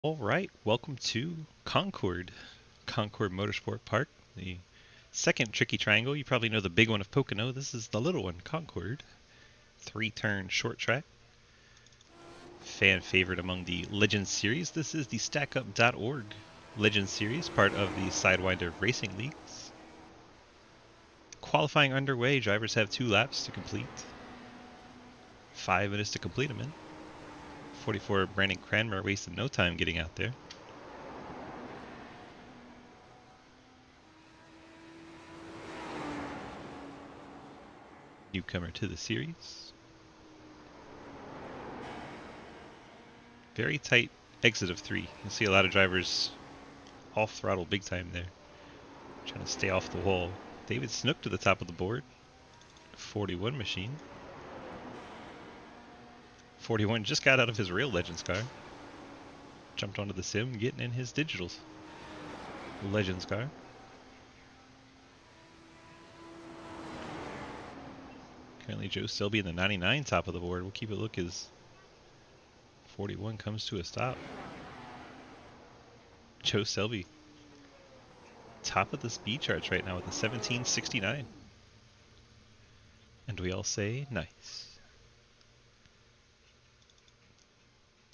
All right, welcome to Concord Motorsport Park, the second tricky triangle. You probably know the big one of Pocono. This is the little one, Concord. Three-turn short track. Fan favorite among the Legends series. This is the StackUp.org Legends series, part of the Sidewinder Racing Leagues. Qualifying underway. Drivers have 2 laps to complete. 5 minutes to complete them in. 44 Brandon Cranmer wasted no time getting out there. Newcomer to the series. Very tight exit of 3. You'll see a lot of drivers off throttle big time there. Trying to stay off the wall. David Snook to the top of the board. 41 machine. 41 just got out of his real Legends car. Jumped onto the sim, getting in his digitals. Legends car. Currently Joe Selby in the 99 top of the board. We'll keep it look as 41 comes to a stop. Joe Selby top of the speed charts right now with a 1769. And we all say nice.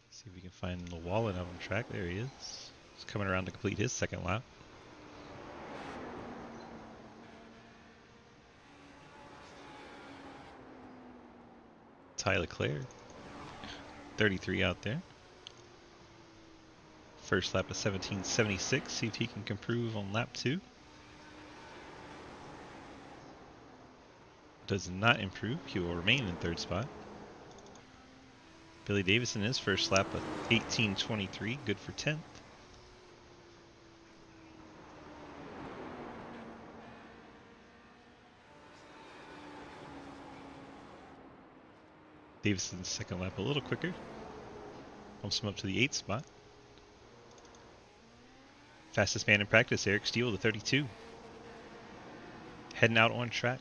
See if we can find Llewellyn out on track. There he is. He's coming around to complete his second lap. Ty Leclerc, 33 out there. First lap of 1776. See if he can improve on lap 2. Does not improve. He will remain in third spot. Billy Davison in his first lap of 1823. Good for 10th. Davison's second lap a little quicker. Bumps him up to the 8th spot. Fastest man in practice, Eric Steele, the 32. Heading out on track.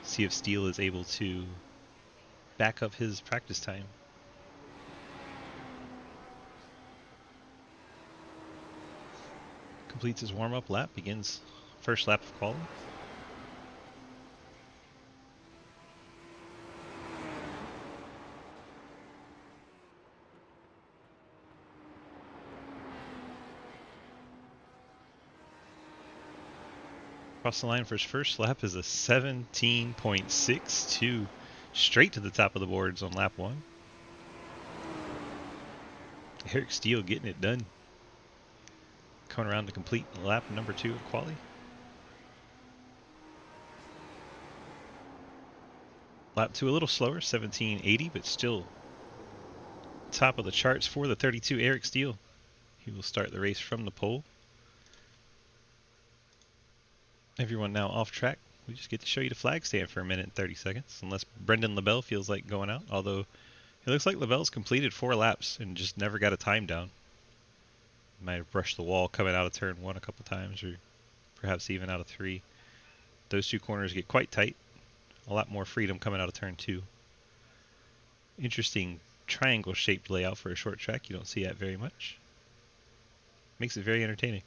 See if Steele is able to back up his practice time. Completes his warm-up lap, begins first lap of quality. Across the line for his first lap is a 17.62, straight to the top of the boards on lap 1. Eric Steele getting it done. Coming around to complete lap number 2 of quali. Lap 2 a little slower, 17.80, but still top of the charts for the 32 Eric Steele. He will start the race from the pole. Everyone now off track. We just get to show you the flag stand for a minute and 30 seconds, unless Brendan LaBelle feels like going out, although it looks like LaBelle's completed 4 laps and just never got a time down. Might have brushed the wall coming out of turn 1 a couple times, or perhaps even out of 3. Those 2 corners get quite tight. A lot more freedom coming out of turn 2. Interesting triangle-shaped layout for a short track. You don't see that very much. Makes it very entertaining.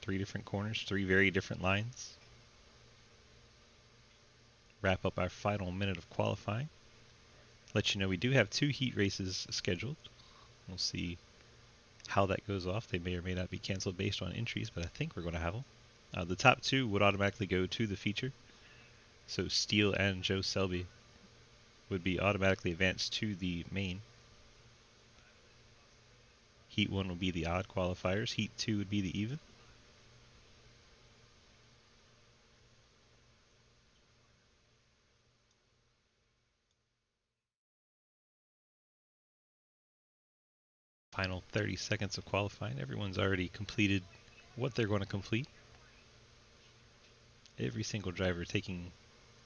3 different corners, 3 very different lines. Wrap up our final minute of qualifying. Let you know we do have 2 heat races scheduled. We'll see how that goes off. They may or may not be canceled based on entries, but I think we're going to have them. The top 2 would automatically go to the feature. So Steele and Joe Selby would be automatically advanced to the main. Heat 1 would be the odd qualifiers. Heat 2 would be the even. Final 30 seconds of qualifying. Everyone's already completed what they're going to complete. Every single driver taking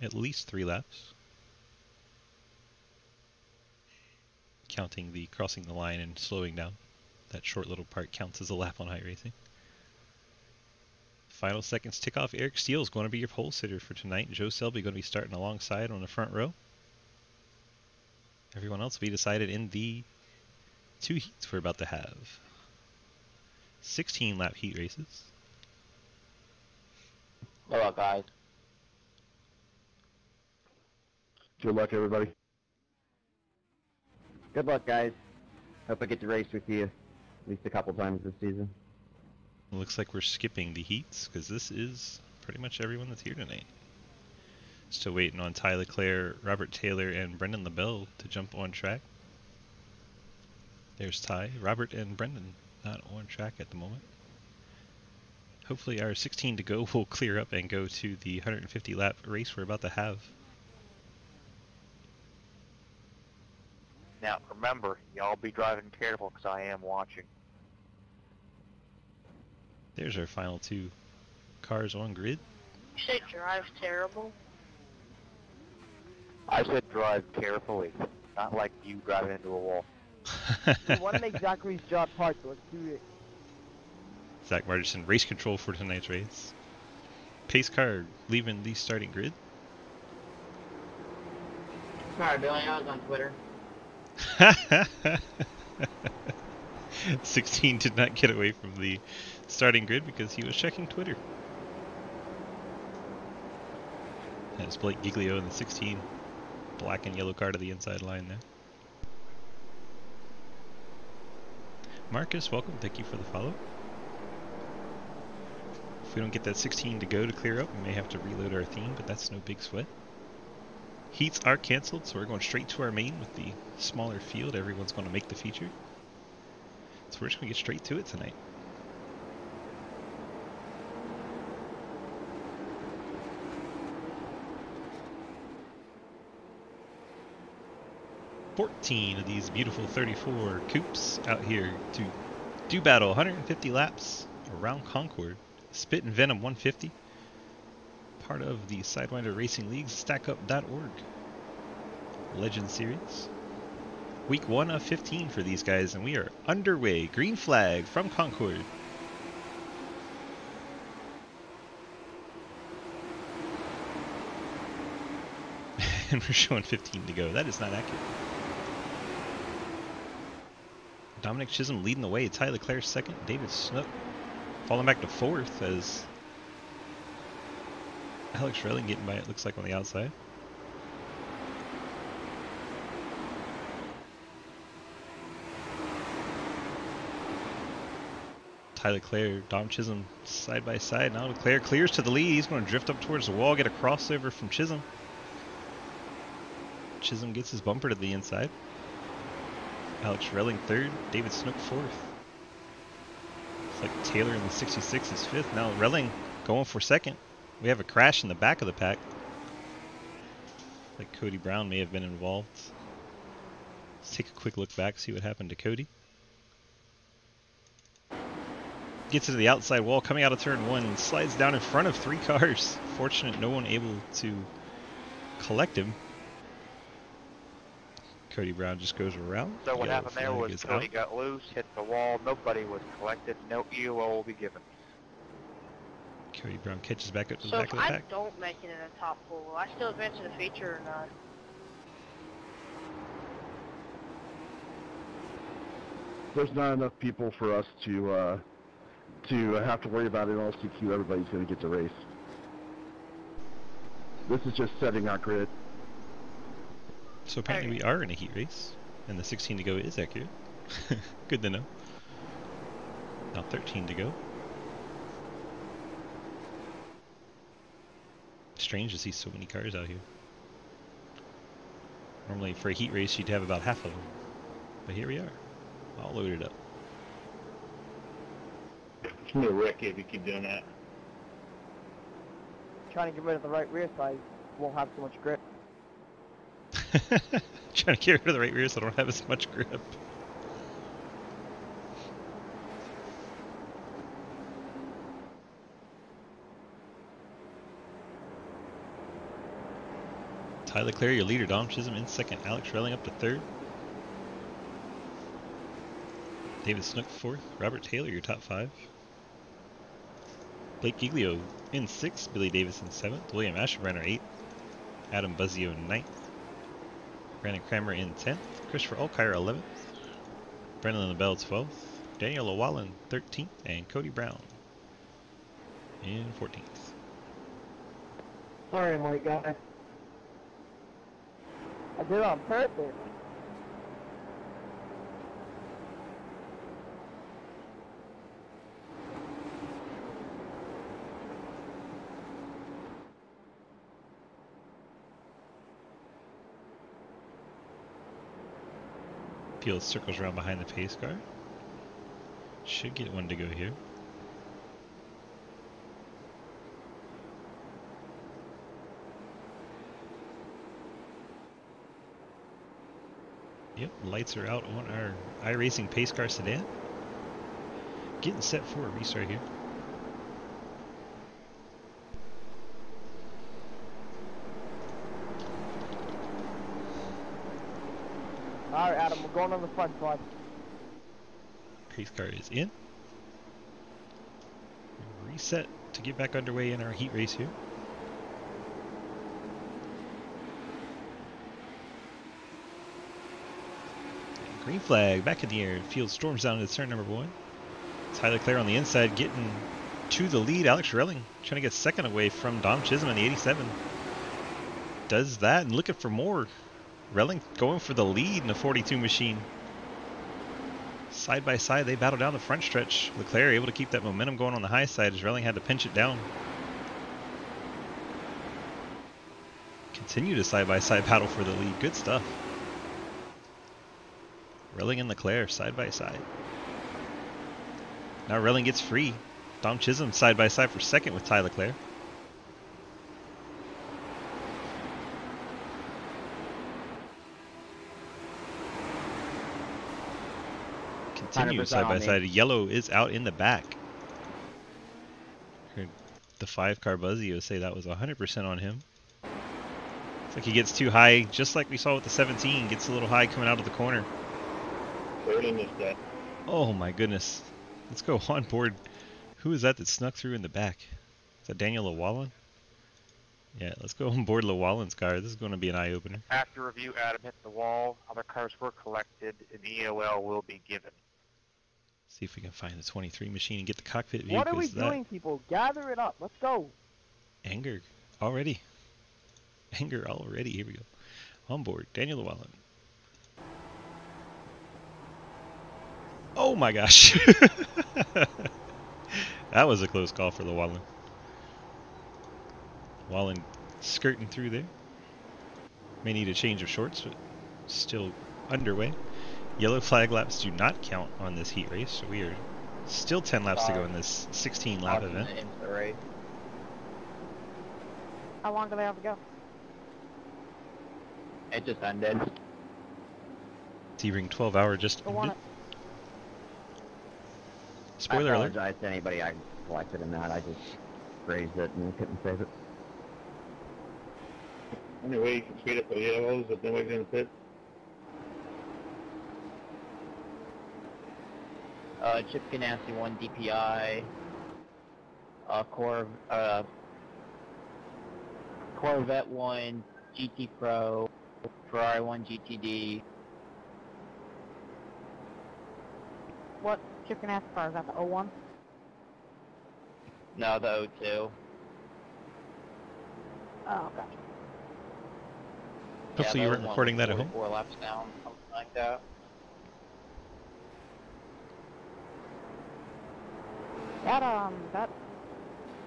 at least 3 laps. Counting the crossing the line and slowing down. That short little part counts as a lap on iRacing. Final seconds tick off. Eric Steele is going to be your pole sitter for tonight. Joe Selby going to be starting alongside on the front row. Everyone else will be decided in the 2 heats we're about to have. 16 lap heat races. Hello, guys. Good luck, everybody. Good luck, guys. Hope I get to race with you at least a couple times this season. It looks like we're skipping the heats because this is pretty much everyone that's here tonight. Still waiting on Ty Leclerc, Robert Taylor, and Brendan LaBelle to jump on track. There's Ty. Robert and Brendan not on track at the moment. Hopefully our 16 to go will clear up and go to the 150 lap race we're about to have. Now, remember, y'all be driving careful because I am watching. There's our final 2 cars on grid. You say drive terrible? I said drive carefully, not like you driving into a wall. We want to make Zachary's job hard, so let's do it. Zach Martinson, race control for tonight's race. Pace car leaving the starting grid. Sorry, Billy, I was on Twitter. 16 did not get away from the starting grid because he was checking Twitter. That's Blake Giglio in the 16. Black and yellow car to the inside line there. Marcus, welcome. Thank you for the follow. If we don't get that 16 to go to clear up, we may have to reload our theme, but that's no big sweat. Heats are canceled, so we're going straight to our main with the smaller field. Everyone's going to make the feature. So we're just going to get straight to it tonight. $14 of these beautiful 34 coupes out here to do battle 150 laps around Concord. Spit and Venom 150. Part of the Sidewinder Racing League's StackUp.org Legend Series. Week 1 of 15 for these guys, and we are underway. Green flag from Concord. And we're showing 15 to go. That is not accurate. Dominic Chisholm leading the way. Ty Leclerc second. David Snook falling back to 4th as Alex Relling getting by, it looks like, on the outside. Ty Leclerc, Dom Chisholm side by side. Now Leclerc clears to the lead. He's going to drift up towards the wall, get a crossover from Chisholm. Chisholm gets his bumper to the inside. Alex Relling 3rd, David Snook 4th. It's like Taylor in the 66 is 5th. Now Relling going for 2nd. We have a crash in the back of the pack. Like Cody Brown may have been involved. Let's take a quick look back, see what happened to Cody. Gets to the outside wall, coming out of turn 1, and slides down in front of 3 cars. Fortunate no one able to collect him. Cody Brown just goes around. So what happened there was Cody out. got loose, hit the wall, nobody was collected, no EOL will be given. Cody Brown catches back up to the So back if of the I pack. don't make it in the top 4, will I still advance to the feature or not? There's not enough people for us to have to worry about it. All CQ, everybody's going to get the race. This is just setting our grid. So apparently we are in a heat race, and the 16 to go is accurate. Good to know. Now 13 to go. Strange to see so many cars out here. Normally for a heat race you'd have about half of them. But here we are, all loaded up. It's gonna wreck you if you keep doing that. Trying to get rid of the right rear side won't have so much grip. Trying to get rid of the right rear so I don't have as much grip. Ty Leclerc, your leader. Dom Chisholm in 2nd. Alex Relling up to 3rd. David Snook 4th. Robert Taylor, your top 5. Blake Giglio in 6th. Billy Davis in 7th. William Asherbrenner 8th. Adam Buzzio 9th. Brandon Kramer in 10th. Christopher Olkire 11th. Brendan LaBelle 12th. Daniel Llewellyn 13th. And Cody Brown in 14th. Sorry, white guy. I did it on purpose. Field circles around behind the pace car. Should get one to go here. Yep, lights are out on our iRacing pace car sedan. Getting set for a restart here. Alright, Adam, we're going on the front side. Pace car is in. Reset to get back underway in our heat race here. Green flag back in the air. Field storms down to turn number 1. Tyler Clare on the inside getting to the lead. Alex Relling trying to get second away from Dom Chisholm in the 87. Does that and looking for more. Relling going for the lead in the 42 machine. Side by side, they battle down the front stretch. Leclerc able to keep that momentum going on the high side as Relling had to pinch it down. Continue to side by side battle for the lead. Good stuff. Relling and Leclerc side by side. Now Relling gets free. Dom Chisholm side by side for second with Ty Leclerc. Continue side by side. Yellow is out in the back. Heard the 5-car Buzzio say that was 100% on him. Looks like he gets too high, just like we saw with the 17. Gets a little high coming out of the corner. Oh my goodness. Let's go on board. Who is that snuck through in the back? Is that Daniel Llewellyn? Yeah, let's go on board Llewellyn's car. This is going to be an eye-opener. After review, Adam hit the wall. Other cars were collected. An EOL will be given. See if we can find the 23 machine and get the cockpit view. What are we doing, people? Gather it up. Let's go. Anger already. Anger already. Here we go. On board, Daniel Llewellyn. Oh my gosh. That was a close call for Llewellyn. Llewellyn skirting through there. May need a change of shorts, but still underway. Yellow flag laps do not count on this heat race, so we are still 10 laps to go in this 16-lap event. How long do they have to go? It just ended. T-Ring 12-hour just ended. Spoiler alert. I apologize to anybody I collected in that. I just raised it and couldn't save it. Anyway, you can speed up the yellows if nobody's in the pit. Chip Ganassi 1 DPI, Corvette 1 GT Pro, Ferrari 1 GTD. What Chip Ganassi car? Is that the 01? No, the 02. Oh, gotcha. Hopefully you weren't recording that at home. 4 laps down, something like that. That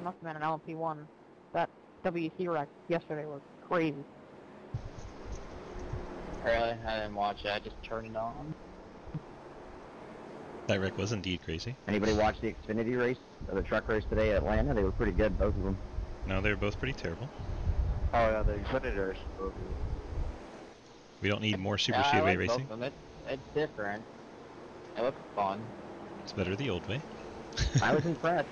must have been an LMP1. That WC wreck yesterday was crazy. Really? I didn't watch it, I just turned it on. That wreck was indeed crazy. Anybody watch the Xfinity race, or the truck race today at Atlanta? They were pretty good, both of them. No, they were both pretty terrible. Oh yeah, the Xfinity race. We don't need more Super Yeah, I Speedway like racing. both of them. It's different. It looks fun. It's better the old way. I was impressed.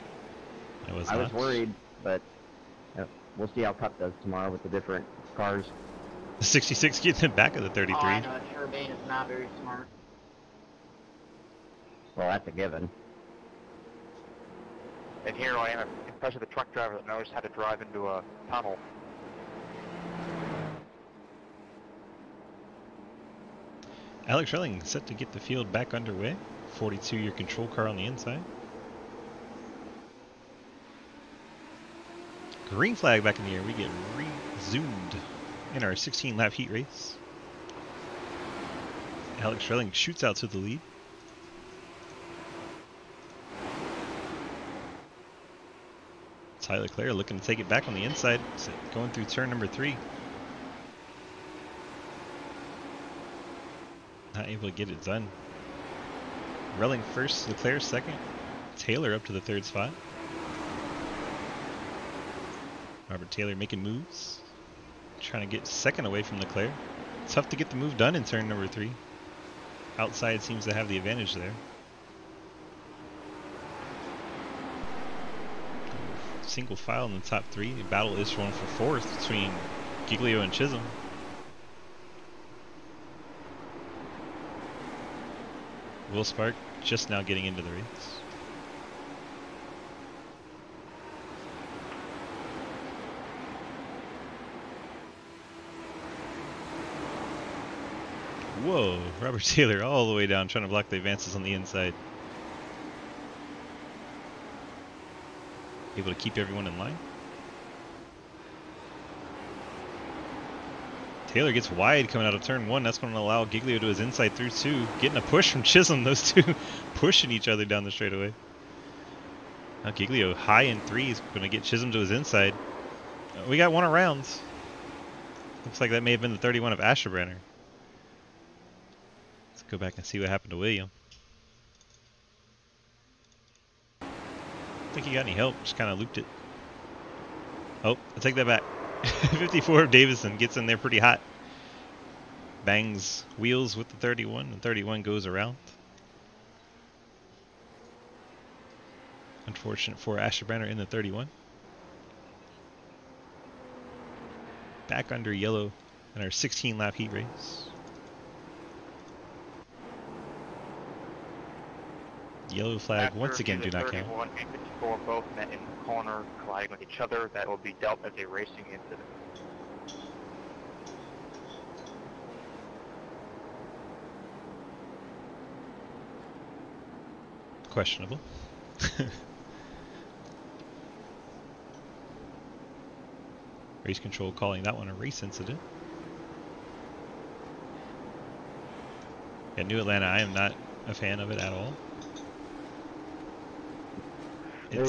I was I not. was worried, but we'll see how Cup does tomorrow with the different cars. The 66 getting in back of the 33. Oh, I know, Turbine is not very smart. Well, that's a given. And here I am, especially the truck driver that knows how to drive into a tunnel. Alex Relling set to get the field back underway. 42, your control car on the inside. Green flag back in the air. We get re-zoomed in our 16-lap heat race. Alex Relling shoots out to the lead. Tyler Leclerc looking to take it back on the inside, going through turn number 3. Not able to get it done. Relling first, Leclerc second. Taylor up to the 3rd spot. Robert Taylor making moves. Trying to get second away from Leclerc. Tough to get the move done in turn number 3. Outside seems to have the advantage there. Single file in the top 3. The battle is one for 4th between Giglio and Chisholm. Will Spark just now getting into the race. Whoa, Robert Taylor all the way down trying to block the advances on the inside. Able to keep everyone in line. Taylor gets wide coming out of turn 1. That's going to allow Giglio to his inside through 2. Getting a push from Chisholm. Those two pushing each other down the straightaway. Now Giglio high in 3 is going to get Chisholm to his inside. We got one around. Looks like that may have been the 31 of Asherbrenner. Let's go back and see what happened to William. I don't think he got any help. Just kind of looped it. Oh, I'll take that back. 54 of Davison gets in there pretty hot. Bangs wheels with the 31, and 31 goes around. Unfortunate for Asherbrenner in the 31. Back under yellow in our 16-lap heat race. Yellow flag once again do not count. 31 and 54 both met in the corner, colliding with each other. That will be dealt as a racing incident. Questionable. Race control calling that one a race incident. Yeah, New Atlanta, I am not a fan of it at all. Hey,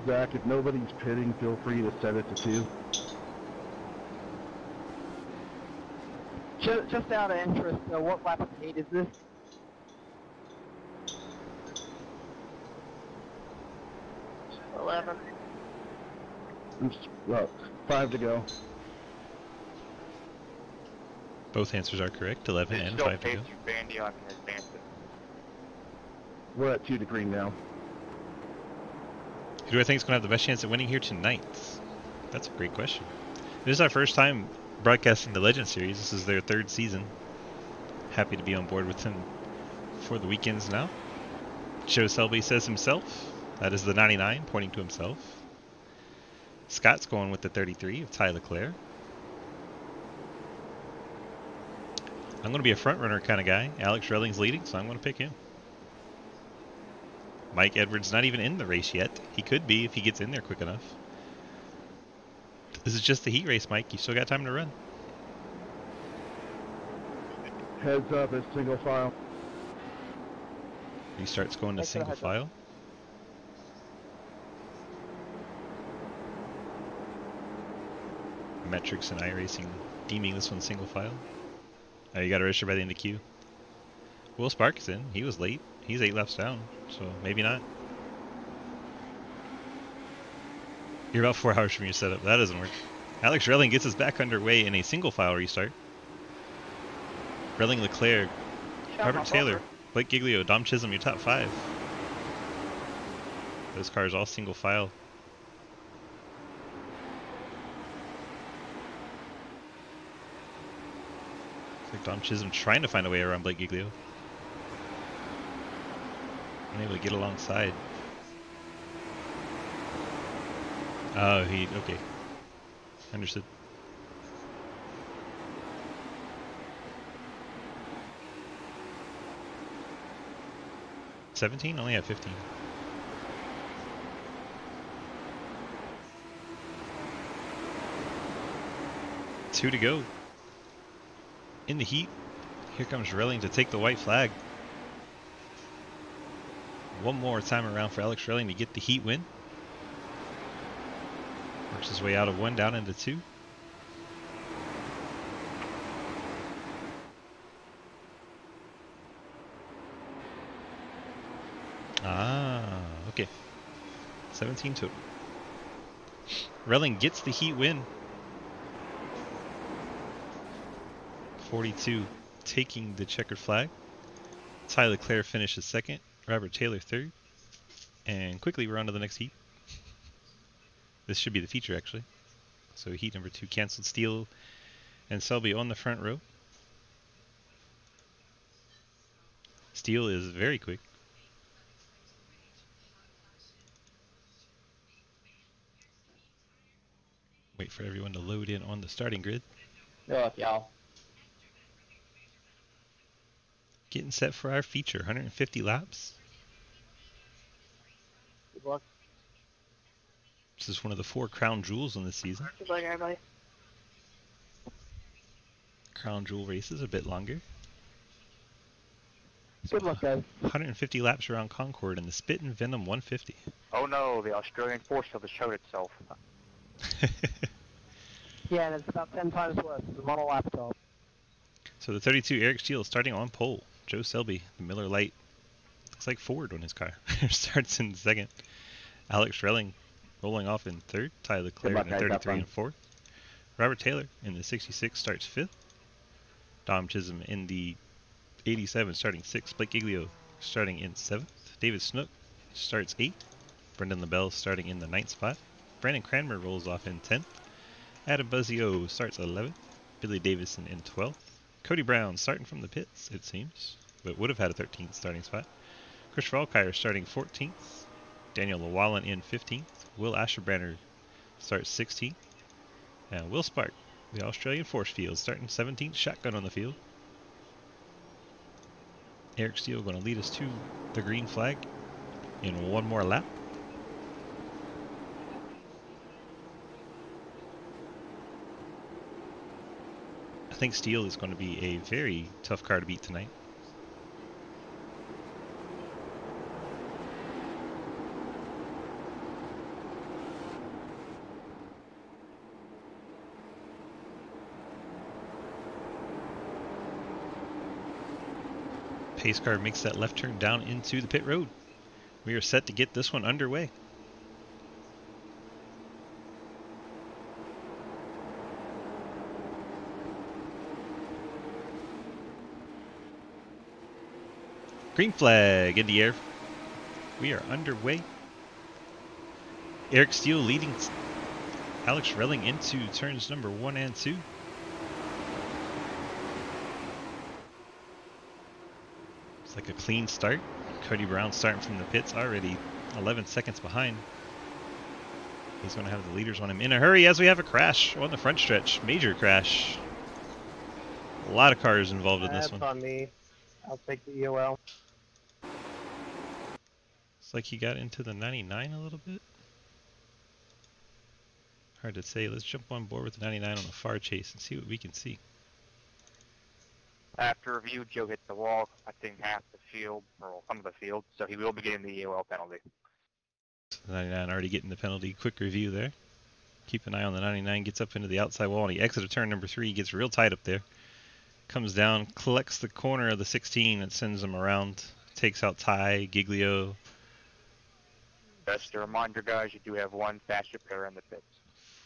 Zach, if nobody's pitting, feel free to set it to 2. Just out of interest, what lap of heat is this? Well, 5 to go. Both answers are correct. 11 and 5 to go. Bandy on his advances. We're at 2 to green now. Who do I think is going to have the best chance at winning here tonight? That's a great question. This is our first time broadcasting the Legend Series. This is their 3rd season. Happy to be on board with them for the weekends now. Joe Selby says himself. That is the 99, pointing to himself. Scott's going with the 33 of Tyler Leclerc. I'm going to be a front runner kind of guy. Alex Relling's leading, so I'm going to pick him. Mike Edwards not even in the race yet. He could be if he gets in there quick enough. This is just the heat race, Mike. You still got time to run. Heads up, it's single file. He starts going to single file. Metrics and iRacing deeming this one single file. Oh, you got to register by the end of queue. Will Spark is in. He was late. He's 8 laps down, so maybe not. You're about 4 hours from your setup. That doesn't work. Alex Relling gets us back underway in a single file restart. Relling, Leclerc, Robert Taylor, Blake Giglio, Dom Chisholm, your top 5. Those cars all single file. Looks like Dom Chisholm trying to find a way around Blake Giglio. Unable to get alongside. Oh, okay. Understood. 17? Only have 15. Two to go. In the heat. Here comes Relling to take the white flag. One more time around for Alex Relling to get the heat win. Works his way out of 1 down into 2. Ah, okay. 17 total. Relling gets the heat win. 42 taking the checkered flag. Tyler Clare finishes second. Robert Taylor third. And quickly we're on to the next heat. This should be the feature actually. So heat number 2 canceled. Steele and Selby on the front row. Steele is very quick. Wait for everyone to load in on the starting grid. Good luck, y'all. Getting set for our feature, 150 laps. Good luck. This is one of the 4 crown jewels in this season. Good luck, everybody. Crown jewel races a bit longer. Good luck, guys. 150 laps around Concord in the Spit and Venom 150. Oh no, the Australian force field has showed itself. Yeah, and it's about 10 times less. It's on a laptop. So the 32 Eric Steele starting on pole. Joe Selby, the Miller Lite, looks like Ford on his car. Starts in second. Alex Relling rolling off in third. Tyler Clare in the 33 in fourth. Robert Taylor in the 66 starts fifth. Dom Chisholm in the 87 starting sixth. Blake Giglio starting in seventh. David Snook starts eighth. Brendan LaBelle starting in the 9th spot. Brandon Cranmer rolls off in 10th. Adam Buzzio starts 11th. Billy Davison in 12th. Cody Brown starting from the pits, it seems, but would have had a 13th starting spot. Christopher Alkire starting 14th. Daniel Llewellyn in 15th. Will Asherbranner starts 16th. And Will Spark, the Australian force field, starting 17th, shotgun on the field. Eric Steele going to lead us to the green flag in one more lap. I think Steele is going to be a very tough car to beat tonight. Pace car makes that left turn down into the pit road. We are set to get this one underway. Green flag in the air. We are underway. Eric Steele leading Alex Relling into turns number 1 and 2. It's like a clean start. Cody Brown starting from the pits, already 11 seconds behind. He's going to have the leaders on him in a hurry as we have a crash on the front stretch. Major crash. A lot of cars involved in this one. That's on me. I'll take the EOL. It's like he got into the 99 a little bit. Hard to say. Let's jump on board with the 99 on a far chase and see what we can see. After review, Joe hit the wall, I think half the field, or some of the field, so he will be getting the EOL penalty. So the 99 already getting the penalty. Quick review there. Keep an eye on the 99. Gets up into the outside wall and he exits turn number 3. Gets real tight up there. Comes down, collects the corner of the 16 and sends him around. Takes out Ty, Giglio. Just a reminder, guys, you do have one fast repair in the pits.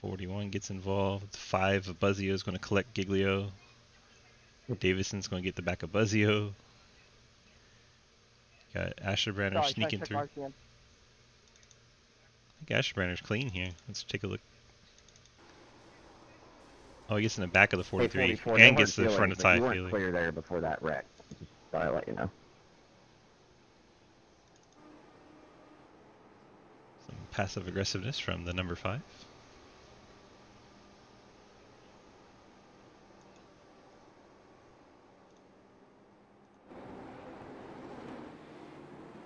41 gets involved. 5 of Buzzio is going to collect Giglio. Davison's going to get the back of Buzzio. Got Asherbranner sneaking through. I think Asherbranner's clean here. Let's take a look. Oh, he gets in the back of the 43 and gets to the front of Ty. You weren't clear there before that wreck. Just thought I'd let you know. Some passive aggressiveness from the number 5.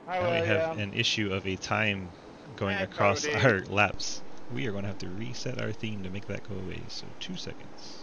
Now we have an issue of a time going across our laps. We are going to have to reset our theme to make that go away, so 2 seconds.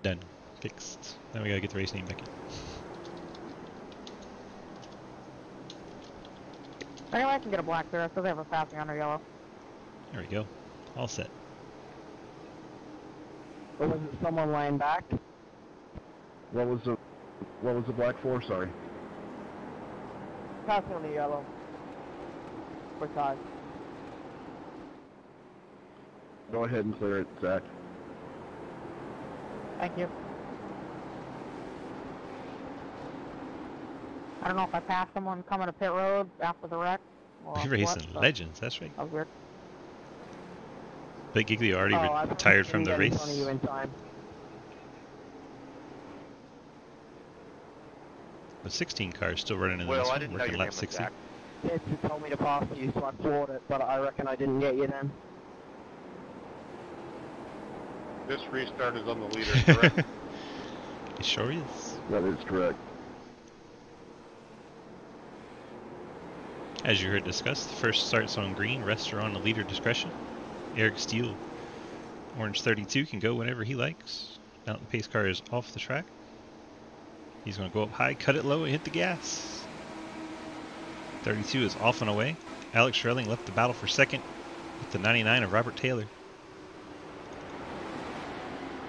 Done. Fixed. Now we gotta get the race name back in. Anyway, I can get a black there, so they have a passing under yellow. There we go. All set. Or was it someone laying back? What was the black for? Sorry. Passing on the yellow. For time. Go ahead and clear it, Zach. Thank you. I don't know if I passed someone coming to pit road after the wreck. Or We're racing what, but legends, that's right. that was weird. Big Giggly already retired from the race. In front of you in time. The 16 car is still running in Well, this I one, didn't know working your lap name was 60. Zach. Kids who told me to pass you, so I floored it, but I reckon I didn't get you then. This restart is on the leader, correct? It sure is. That is correct. As you heard discussed, the first starts on green, rest are on the leader discretion. Eric Steele, orange 32, can go whenever he likes. Mountain pace car is off the track. He's going to go up high, cut it low, and hit the gas. 32 is off and away. Alex Schreling left the battle for second with the 99 of Robert Taylor.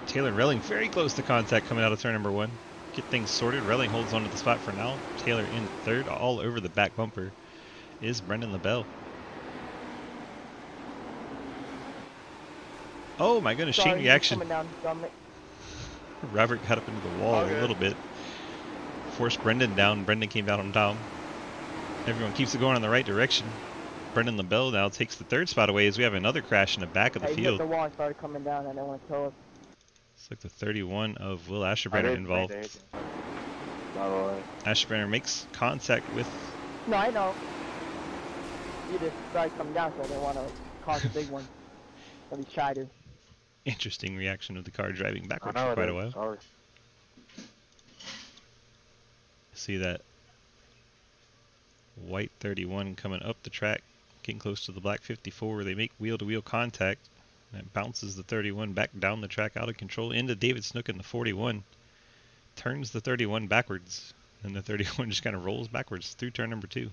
Taylor and Relling very close to contact coming out of turn number 1. Get things sorted. Relling holds onto the spot for now. Taylor in third. All over the back bumper is Brendan LaBelle. Oh my goodness, chain reaction. Coming down, Dominic. Robert got up into the wall a little bit. Forced Brendan down. Brendan came down on top. Everyone keeps it going in the right direction. Brendan LaBelle now takes the third spot away as we have another crash in the back of the Hey, field. the wall and started coming down and they want to kill us. It's like the 31 of Will Asherbrenner involved. Asherbrenner makes contact with... No, I know. You just started coming down, so they want to cause a big one. At least try to. Interesting reaction of the car driving backwards for quite a while. Sorry. See that white 31 coming up the track, getting close to the black 54. They make wheel-to-wheel contact, and it bounces the 31 back down the track out of control into David Snook in the 41. Turns the 31 backwards, and the 31 just kind of rolls backwards through turn number 2.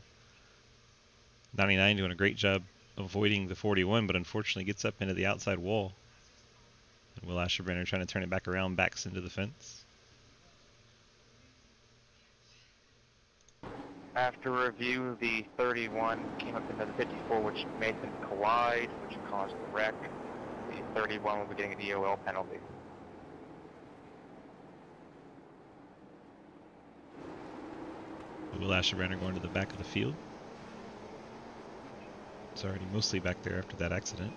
99 doing a great job avoiding the 41, but unfortunately gets up into the outside wall. And Will Asherbrenner trying to turn it back around, backs into the fence. After review, the 31 came up into the 54, which made them collide, which caused the wreck. The 31 will be getting a DOL penalty. Will Asherbrenner going to the back of the field. It's already mostly back there after that accident.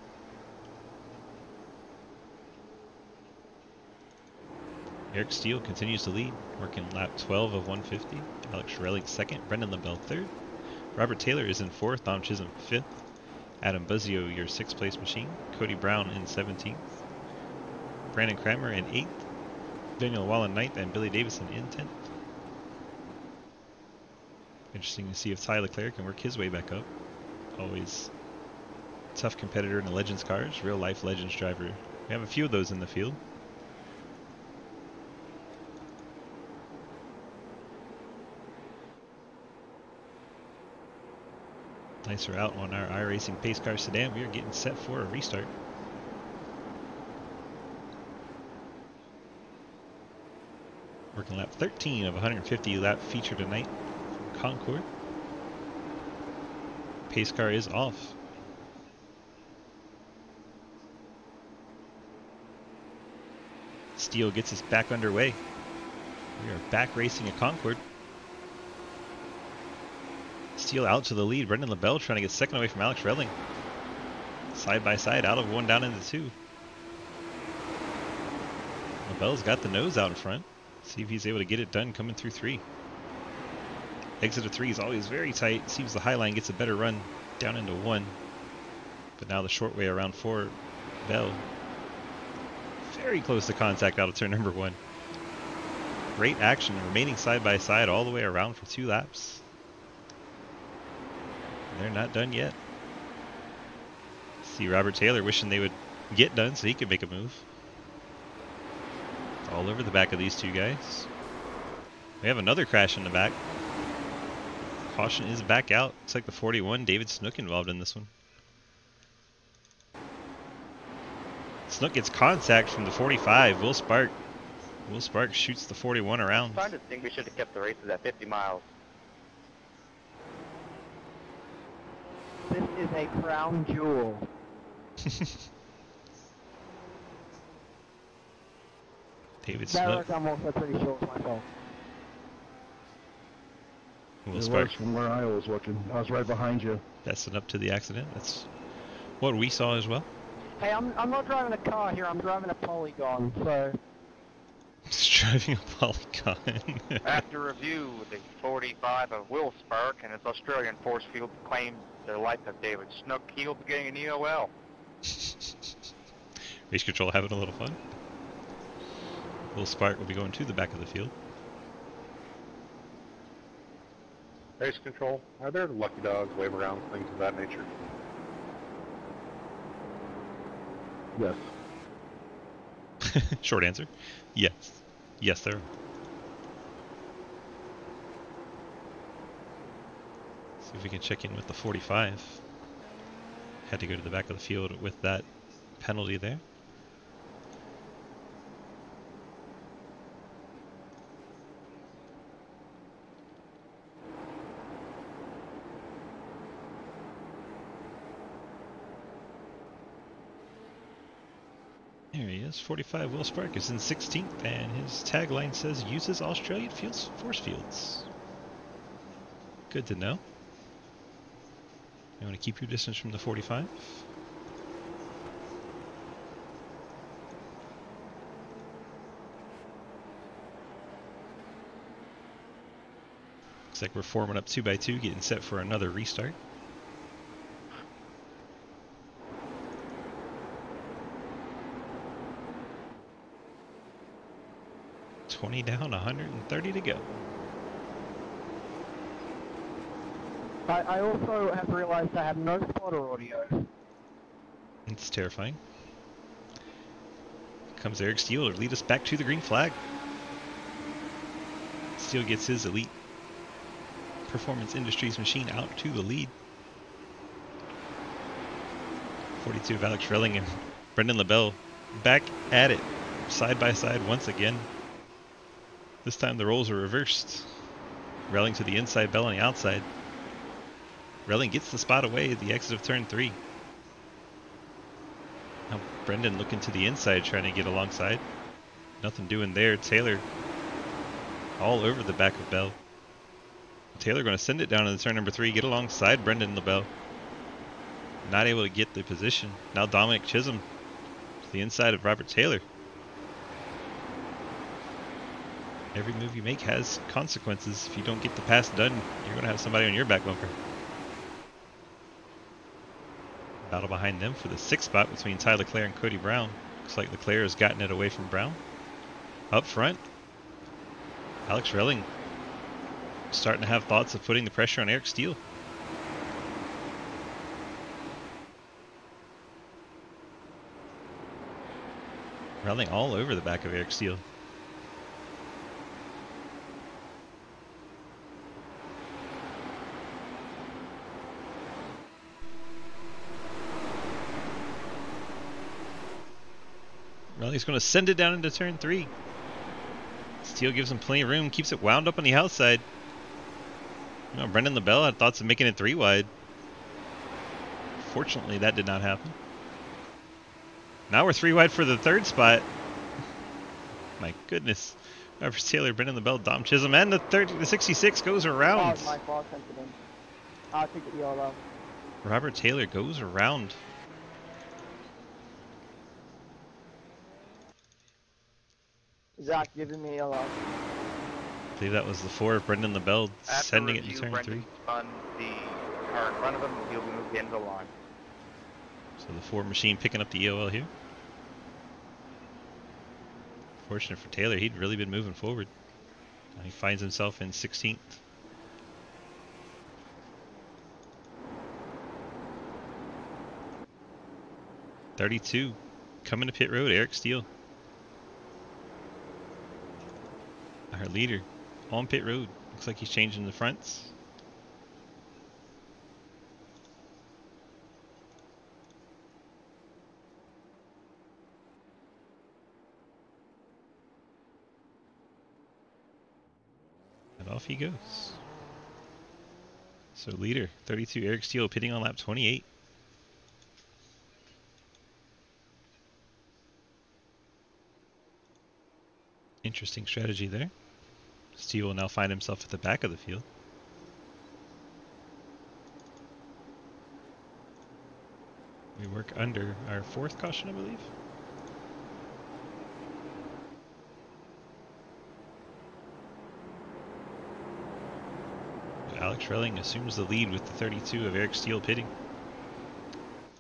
Eric Steele continues to lead, working lap 12 of 150. Alex Schreling second, Brendan LaBelle third. Robert Taylor is in fourth, Dom Chisholm fifth. Adam Buzzio, your sixth place machine. Cody Brown in 17th. Brandon Kramer in 8th. Daniel Wallen 9th, and Billy Davison in 10th. Interesting to see if Ty Leclerc can work his way back up. Always tough competitor in the Legends cars, real life Legends driver. We have a few of those in the field. Nicer out on our iRacing Pace Car Sedan. We are getting set for a restart. Working lap 13 of 150 lap feature tonight from Concord. Pace car is off. Steele gets us back underway. We are back racing at Concord. Steele out to the lead. Brendan LaBelle trying to get second away from Alex Relling. Side by side, out of 1 down into 2. LaBelle's got the nose out in front. See if he's able to get it done coming through 3. Exit of 3 is always very tight. Seems the high line gets a better run down into 1. But now the short way around 4, Bell. Very close to contact out of turn number 1. Great action, remaining side by side all the way around for 2 laps. And they're not done yet. See Robert Taylor wishing they would get done so he could make a move. All over the back of these 2 guys. We have another crash in the back. Caution is back out. Looks like the 41, David Snook, involved in this one. Snook gets contact from the 45, Will Spark. Will Spark shoots the 41 around. I'm starting to think we should have kept the races at 50 miles. This is a crown jewel. David That Snook. wreck I'm also pretty sure it's my fault. Will It Spark was from where I was looking. I was right behind you. fessing up to the accident. That's what we saw as well. Hey, I'm not driving a car here, I'm driving a polygon, so... Just driving a polygon. After review, the 45 of Will Spark and his Australian force field claimed their life of David Snook. He'll be getting an EOL. Race control having a little fun. Will Spark will be going to the back of the field. Race control. Are there lucky dogs, wave around, things of that nature? Yes. Short answer. Yes. Yes, there are. See if we can check in with the 45. Had to go to the back of the field with that penalty there. There he is, 45 Will Spark is in 16th, and his tagline says uses Australian force fields. Good to know. You want to keep your distance from the 45? Looks like we're forming up 2x2, getting set for another restart. $20 down, 130 to go. I also have realized I have no spotter audio. It's terrifying. Comes Eric Steele to lead us back to the green flag. Steele gets his elite Performance Industries machine out to the lead. 42 of Alex Relling and Brendan LaBelle back at it, side by side once again. This time the roles are reversed. Relling to the inside, Bell on the outside. Relling gets the spot away at the exit of turn 3. Now Brendan looking to the inside, trying to get alongside. Nothing doing there. Taylor all over the back of Bell. Taylor going to send it down into turn number 3, get alongside Brendan LaBelle. Not able to get the position. Now Dominic Chisholm to the inside of Robert Taylor. Every move you make has consequences. If you don't get the pass done, you're going to have somebody on your back bumper. Battle behind them for the 6th spot between Ty Leclerc and Cody Brown. Looks like Leclerc has gotten it away from Brown. Up front, Alex Relling starting to have thoughts of putting the pressure on Eric Steele. Relling all over the back of Eric Steele. Relling's going to send it down into turn 3. Steele gives him plenty of room, keeps it wound up on the outside. You know, Brendan LaBelle had thoughts of making it 3 wide. Fortunately, that did not happen. Now we're 3 wide for the 3rd spot. My goodness. Robert Taylor, Brendan LaBelle, Dom Chisholm, and the 66 goes around. Oh, my fault, incident. I'll take it all out. Robert Taylor goes around. Zach giving me a lot. I believe that was the 4 of Brendan LaBelle sending it in turn 3. Spun the car in front of him, and he'll be moved into the line. So the 4 machine picking up the EOL here. Fortunate for Taylor, he'd really been moving forward. Now he finds himself in 16th. .32 coming to pit road, Eric Steele. Our leader on pit road. Looks like he's changing the fronts. And off he goes. So leader, 32, Eric Steele pitting on lap 28. Interesting strategy there. Steele will now find himself at the back of the field. We work under our 4th caution, I believe. Alex Relling assumes the lead with the 32 of Eric Steele pitting.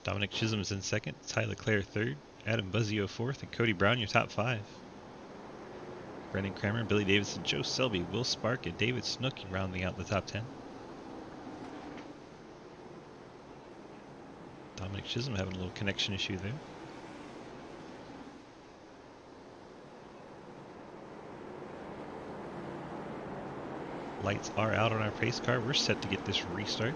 Dominic Chisholm's in 2nd, Ty Leclerc 3rd, Adam Buzzio 4th, and Cody Brown your top 5. Brendan Kramer, Billy Davidson, Joe Selby, Will Spark, and David Snook rounding out the top 10. Dominic Chisholm having a little connection issue there. Lights are out on our pace car. We're set to get this restart.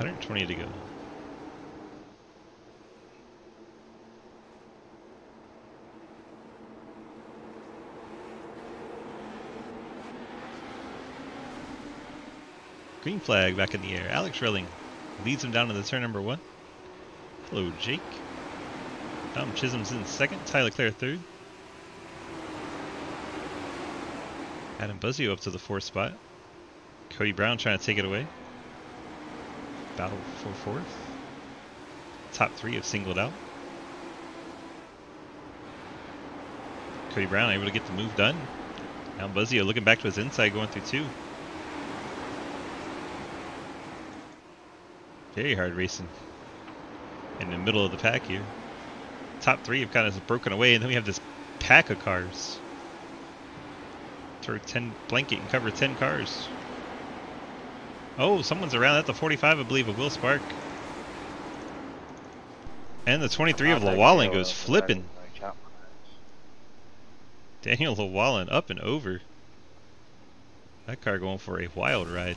$120 to go. Green flag back in the air. Alex Relling leads him down to the turn number 1. Hello, Jake. Dom Chisholm's in 2nd. Ty Leclerc 3rd. Adam Buzzio up to the 4th spot. Cody Brown trying to take it away. Battle for 4th. Top 3 have singled out. Cody Brown able to get the move done. Now Buzzio looking back to his inside, going through 2. Very hard racing in the middle of the pack here. Top 3 have kind of broken away, and then we have this pack of cars. Throw 10 blanket and cover 10 cars. Oh, someone's around at the 45, I believe, of Will Spark. And the 23 of Llewellyn goes flipping. Daniel Llewellyn up and over. That car going for a wild ride.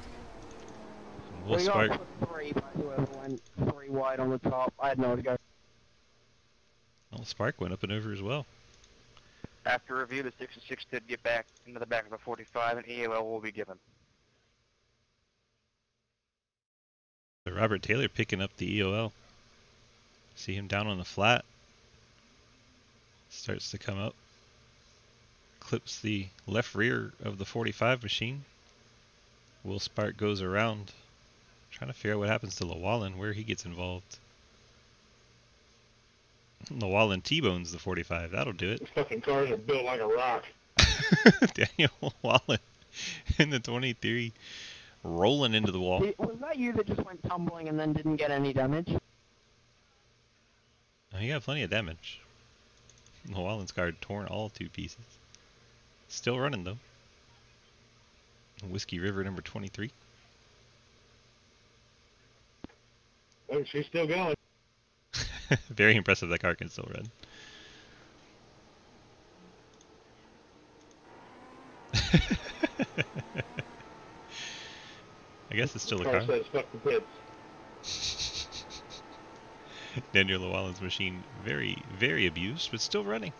Will Spark. We got 3 by whoever went 3 wide on the top. I had no idea. Well, Spark went up and over as well. After review, the 66 did get back into the back of the 45, and EOL will be given. So Robert Taylor picking up the EOL. See him down on the flat. Starts to come up. Clips the left rear of the 45 machine. Will Spark goes around. Trying to figure out what happens to Llewellyn, where he gets involved. Llewellyn T-bones the 45. That'll do it. These fucking cars are built like a rock. Daniel Llewellyn in the 23. Rolling into the wall. Was that you that just went tumbling and then didn't get any damage? Oh, he got plenty of damage. Llewellyn's car torn all to pieces. Still running though. Whiskey River number 23. Oh, she's still going. Very impressive that car can still run. I guess it's still a car. Says fuck the pits. Daniel Llewellyn's machine very, very abused, but still running.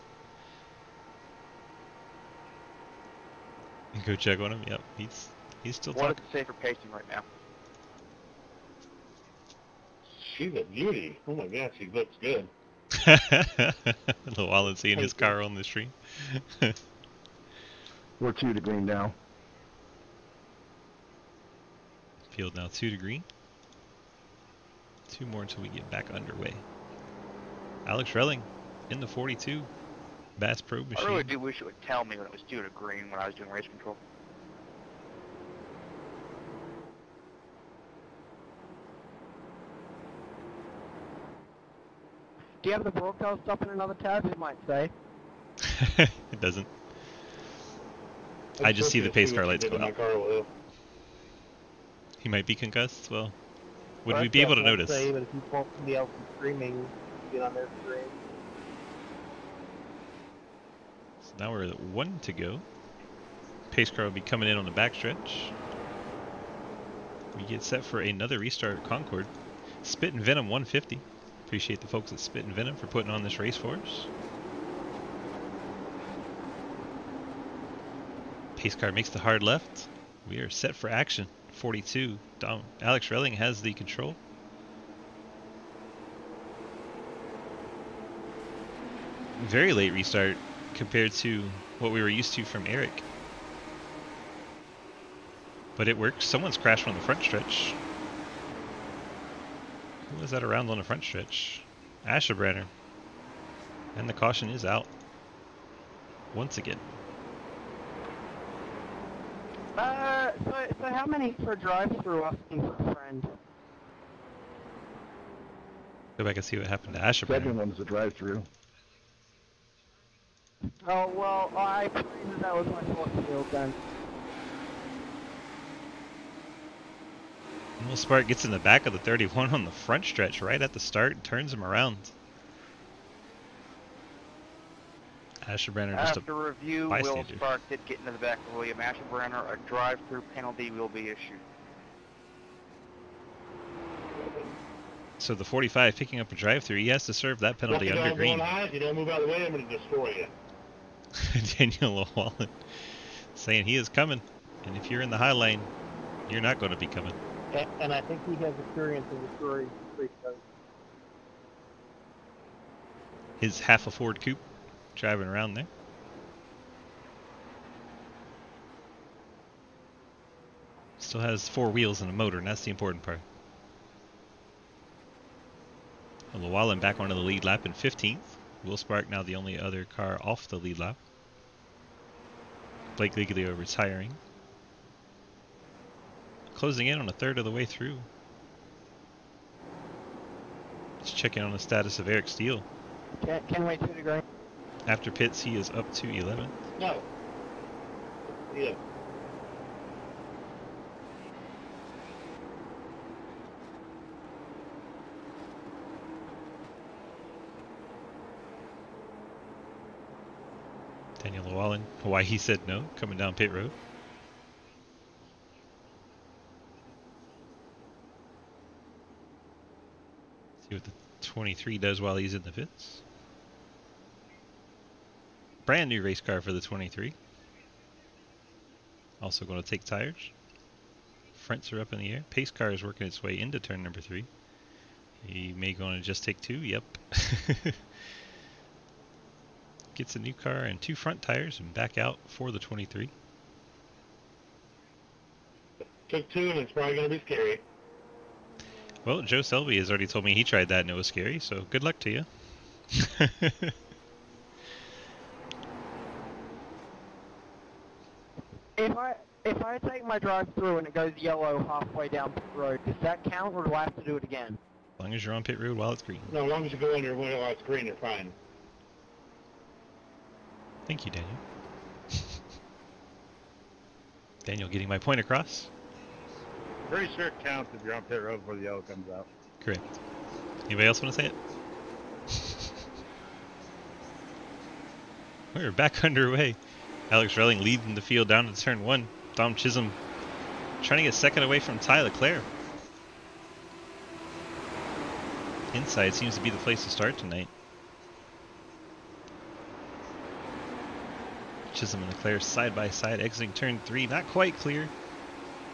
Go check on him. Yep, he's still One talking. at the safer pacing right now. She's a beauty. Oh my god, she looks good. Llewellyn seeing his car on the stream. We're 2 to green now. Field now 2 to green. 2 more until we get back underway. Alex Relling in the 42. Bass Probe machine. I really do wish it would tell me when it was due to green when I was doing race control. Do you have the broadcast up in another tab? It might say. It doesn't. I just see the pace car lights go out. He might be concussed. Well, would we be able to notice? Say, but if you want somebody else screaming, get on their screen. So now we're at 1 to go. Pace car will be coming in on the backstretch. We get set for another restart at Concord. Spit and Venom 150. Appreciate the folks at Spit and Venom for putting on this race for us. Pace car makes the hard left. We are set for action. 42. Alex Relling has the control. Very late restart compared to what we were used to from Eric. But it works. Someone's crashed on the front stretch. Who was that around on the front stretch? Asherbrenner. And the caution is out. Once again. So how many for drive-through asking for a friend? Go back and see what happened to Second Asherbrenner. one's a drive-through. Oh, well, I presume that was my force field then. Will Spark gets in the back of the 31 on the front stretch right at the start and turns him around. Asherbrenner just After review, Will bystander. Spark did get into the back of William Asherbrenner. A drive-through penalty will be issued. So the 45 picking up a drive-through, he has to serve that penalty under green. If you don't move out of the way, I'm going to destroy you. Daniel Llewellyn saying he is coming, and if you're in the high lane, you're not going to be coming. And I think he has experience in the story. His half a Ford coupe driving around there. Still has 4 wheels and a motor, and that's the important part. Llewellyn back onto the lead lap in 15th. Will Spark now the only other car off the lead lap. Blake Liglio retiring. Closing in on a third of the way through. Just checking on the status of Eric Steele. Can wait 2 to green. After pits, he is up to 11th. No. Yeah. Daniel Llewellyn, why he said no, coming down pit road. See what the 23 does while he's in the pits. Brand new race car for the 23. Also going to take tires. Fronts are up in the air. Pace car is working its way into turn number 3. He may go on to just take 2. Yep. Gets a new car and 2 front tires and back out for the 23. Took 2 and it's probably going to be scary. Well, Joe Selby has already told me he tried that and it was scary, so good luck to you. If I take my drive-through and it goes yellow halfway down pit road, does that count, or do I have to do it again? As long as you're on pit road while it's green. No, as long as you go under when it's green, you're fine. Thank you, Daniel. Daniel getting my point across. Pretty sure it counts if you're on pit road before the yellow comes out. Correct. Anybody else want to say it? We're back underway. Alex Relling leading the field down to turn 1. Dom Chisholm trying to get second away from Ty Leclerc. Inside seems to be the place to start tonight. Chisholm and Leclerc side by side exiting turn 3. Not quite clear.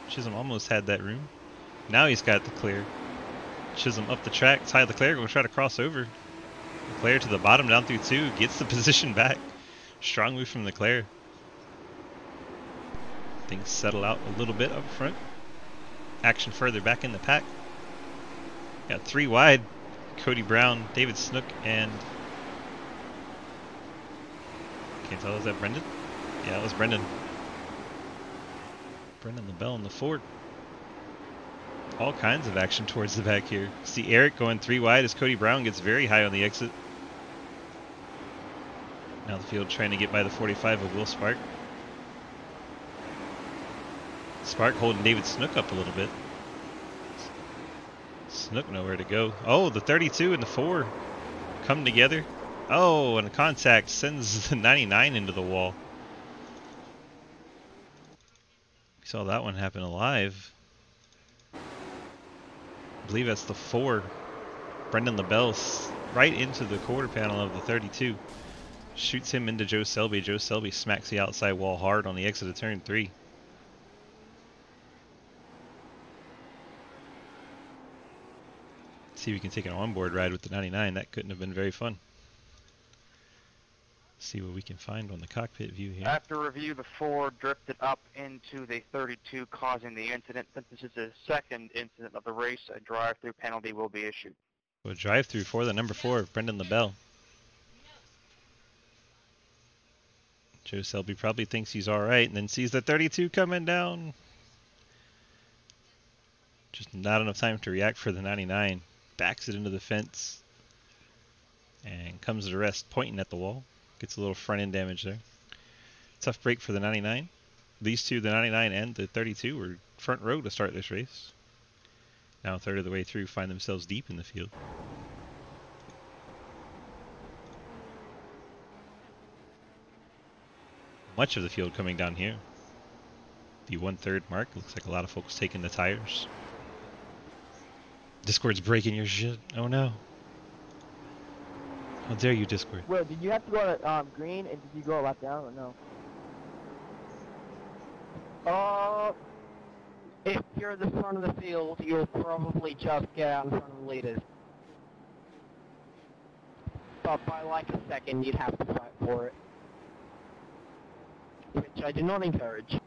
Chisholm almost had that room. Now he's got the clear. Chisholm up the track. Ty Leclerc going to try to cross over. Leclerc to the bottom down through 2. Gets the position back. Strong move from Leclerc. Things settle out a little bit up front. Action further back in the pack. Got 3 wide. Cody Brown, David Snook, and... Can't tell, is that Brendan? Yeah, that was Brendan. Brendan LaBelle in the Ford. All kinds of action towards the back here. See Eric going 3 wide as Cody Brown gets very high on the exit. Now the field trying to get by the 45 of Will Spark. Spark holding David Snook up a little bit. Snook nowhere to go. Oh, the 32 and the 4 come together. Oh, and a contact sends the 99 into the wall. We saw that one happen live. I believe that's the 4. Brendan LaBelle right into the quarter panel of the 32. Shoots him into Joe Selby. Joe Selby smacks the outside wall hard on the exit of turn 3. See if we can take an onboard ride with the 99. That couldn't have been very fun. See what we can find on the cockpit view here. After review, the 4 drifted up into the 32, causing the incident. Since this is the second incident of the race, a drive-through penalty will be issued. So a drive-through for the number 4, Brendan LaBelle. Joe Selby probably thinks he's alright and then sees the 32 coming down. Just not enough time to react for the 99. Backs it into the fence and comes to rest, pointing at the wall. Gets a little front end damage there. Tough break for the 99. These two, the 99 and the 32, were front row to start this race. Now a third of the way through, find themselves deep in the field. Much of the field coming down here. The 1/3 mark. Looks like a lot of folks taking the tires. Discord's breaking your shit. Oh no. How dare you, Discord? Will, did you have to go to green, and did you go left down or no? If you're the front of the field, you'll probably just get out in front of the leaders. But by like a second, you'd have to fight for it. Which I do not encourage.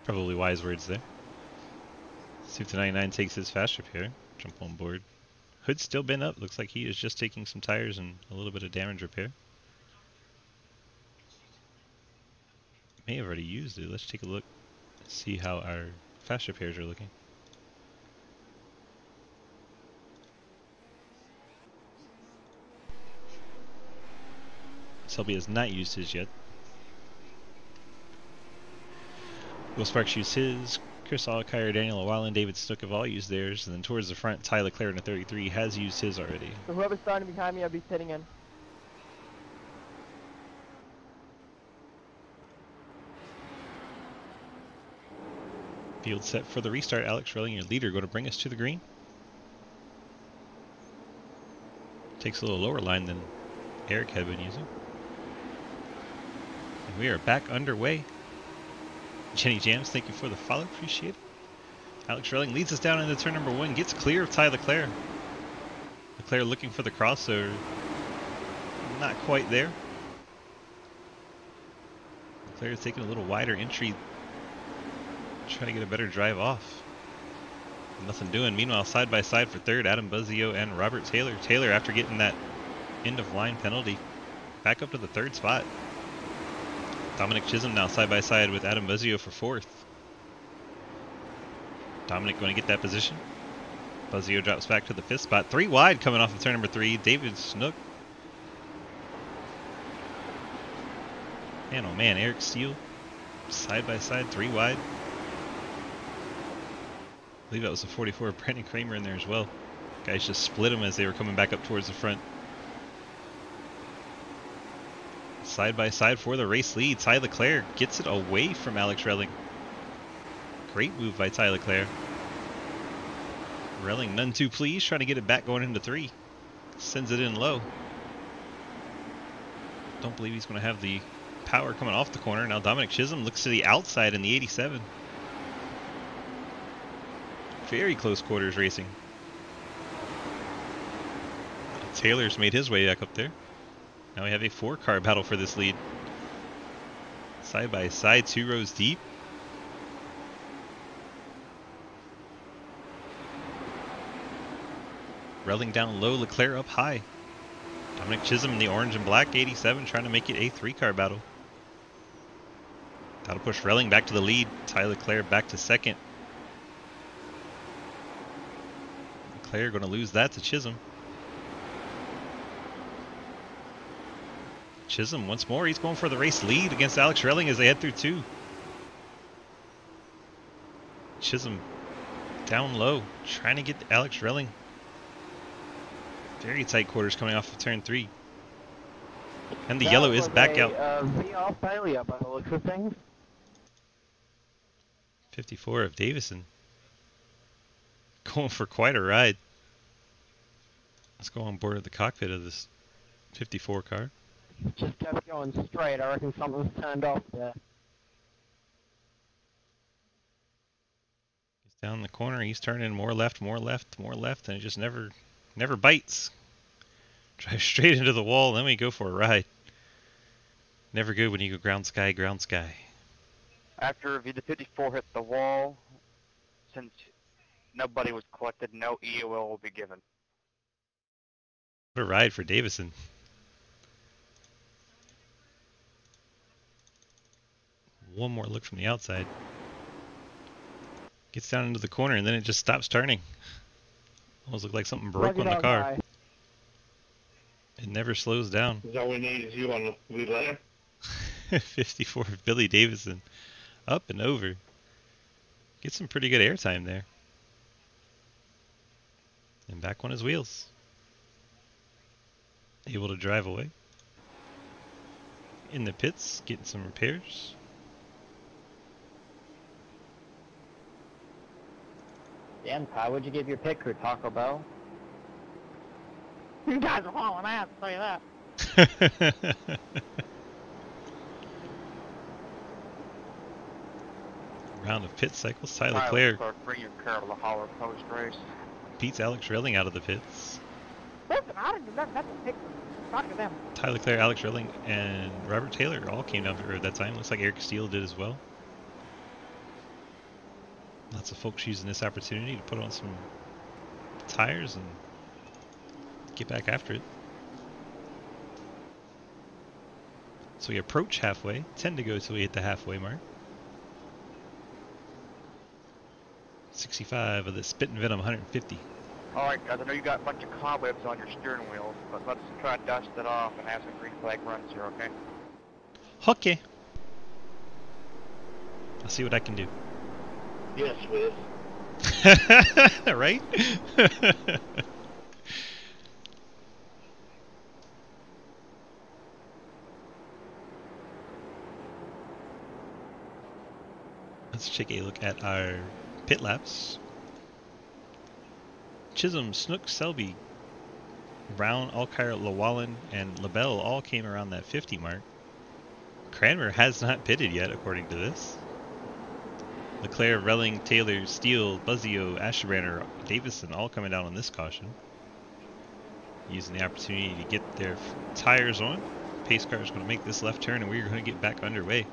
Probably wise words there. See if the 99 takes his fast repair. Jump on board. Hood's still been up. Looks like he is just taking some tires and a little bit of damage repair. May have already used it. Let's take a look. See how our fast repairs are looking. Selby has not used his yet. Will Sparks used his. Chris Alkire, Daniel Awala, and David Snook have all used theirs. And then towards the front, Tyler Clare in the 33 has used his already. So whoever's starting behind me, I'll be pitting in. Field set for the restart. Alex Relling, your leader, going to bring us to the green. Takes a little lower line than Eric had been using. And we are back underway. Jenny Jams, thank you for the follow. Appreciate it. Alex Relling leads us down into turn number 1. Gets clear of Ty Leclerc. Leclerc looking for the crossover. Not quite there. Leclerc is taking a little wider entry. Trying to get a better drive off. Nothing doing. Meanwhile, side by side for third, Adam Buzzio and Robert Taylor. Taylor, after getting that end of line penalty, back up to the 3rd spot. Dominic Chisholm now side by side with Adam Buzzio for 4th. Dominic going to get that position. Buzzio drops back to the 5th spot. 3 wide coming off of turn number 3. David Snook. Man, oh man, Eric Steele side by side, 3 wide. I believe that was a 44. Brandon Kramer in there as well. Guys just split them as they were coming back up towards the front. Side by side for the race lead. Ty Leclerc gets it away from Alex Relling. Great move by Ty Leclerc. Relling none too pleased, trying to get it back going into 3. Sends it in low. Don't believe he's going to have the power coming off the corner. Now Dominic Chisholm looks to the outside in the 87. Very close quarters racing. Taylor's made his way back up there. Now we have a 4-car battle for this lead. Side by side, 2 rows deep. Relling down low, Leclerc up high. Dominic Chisholm in the orange and black 87 trying to make it a 3-car battle. That'll push Relling back to the lead. Tyler Leclerc back to second. Leclerc going to lose that to Chisholm. Chisholm once more, he's going for the race lead against Alex Relling as they head through 2. Chisholm down low, trying to get Alex Relling. Very tight quarters coming off of turn 3. And the yellow is back out. VR failure by the looks of things. 54 of Davison. Going for quite a ride. Let's go on board the cockpit of this 54 car. Just kept going straight. I reckon something's turned off there. He's down the corner. He's turning more left, more left, more left, and it just never bites. Drive straight into the wall, then we go for a ride. Never good when you go ground sky, ground sky. After review, the 54 hit the wall. Since nobody was collected, no EOL will be given. What a ride for Davison. One more look from the outside. Gets down into the corner and then it just stops turning. Almost looked like something broke on the car. Guy. It never slows down. Is all we need is you on the lead lane? 54 of Billy Davison. Up and over. Gets some pretty good airtime there. And back on his wheels. Able to drive away. In the pits, getting some repairs. Damn, Ty, what'd you give your pit crew, Taco Bell? You guys are hauling ass, I'll tell you that. Round of pit cycles. Tyler Tyler Leclerc bring your car to the holler post race. beats Alex Relling out of the pits. Listen, I didn't do nothing. That's a picture. Talk to them. Tyler Leclerc, Alex Relling, and Robert Taylor all came down the road that time. Looks like Eric Steele did as well. Lots of folks using this opportunity to put on some tires and get back after it. So we approach halfway. 10 to go till we hit the halfway mark. 65 of the Spit and Venom 150. Alright guys, I know you got a bunch of cobwebs on your steering wheel, but let's try to dust it off and have some green flag runs here, okay? Okay. I'll see what I can do. Yes, Wiz. Right? Let's take a look at our pit laps. Chisholm, Snook, Selby, Brown, Alkire, Llewellyn, and LaBelle all came around that 50 mark. Cranmer has not pitted yet, according to this. Leclerc, Relling, Taylor, Steele, Buzzio, Asherbranner, Davison all coming down on this caution. Using the opportunity to get their tires on. Pace car is going to make this left turn and we're going to get back underway.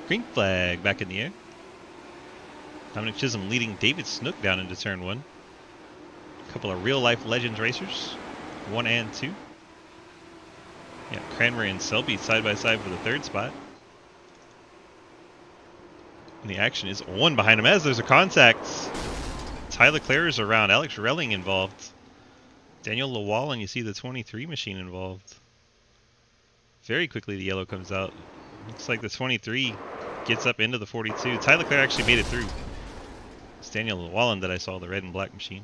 Green flag back in the air. Dominic Chisholm leading David Snook down into turn 1. A couple of real-life Legends racers, 1 and 2. Yeah, Cranmer and Selby side by side for the 3rd spot. And the action is on behind him as there's a contact. Tyler Leclerc is around, Alex Relling involved. Daniel Llewellyn, you see the 23 machine involved. Very quickly the yellow comes out. Looks like the 23 gets up into the 42. Tyler Leclerc actually made it through. It's Daniel Llewellyn that I saw, the red and black machine.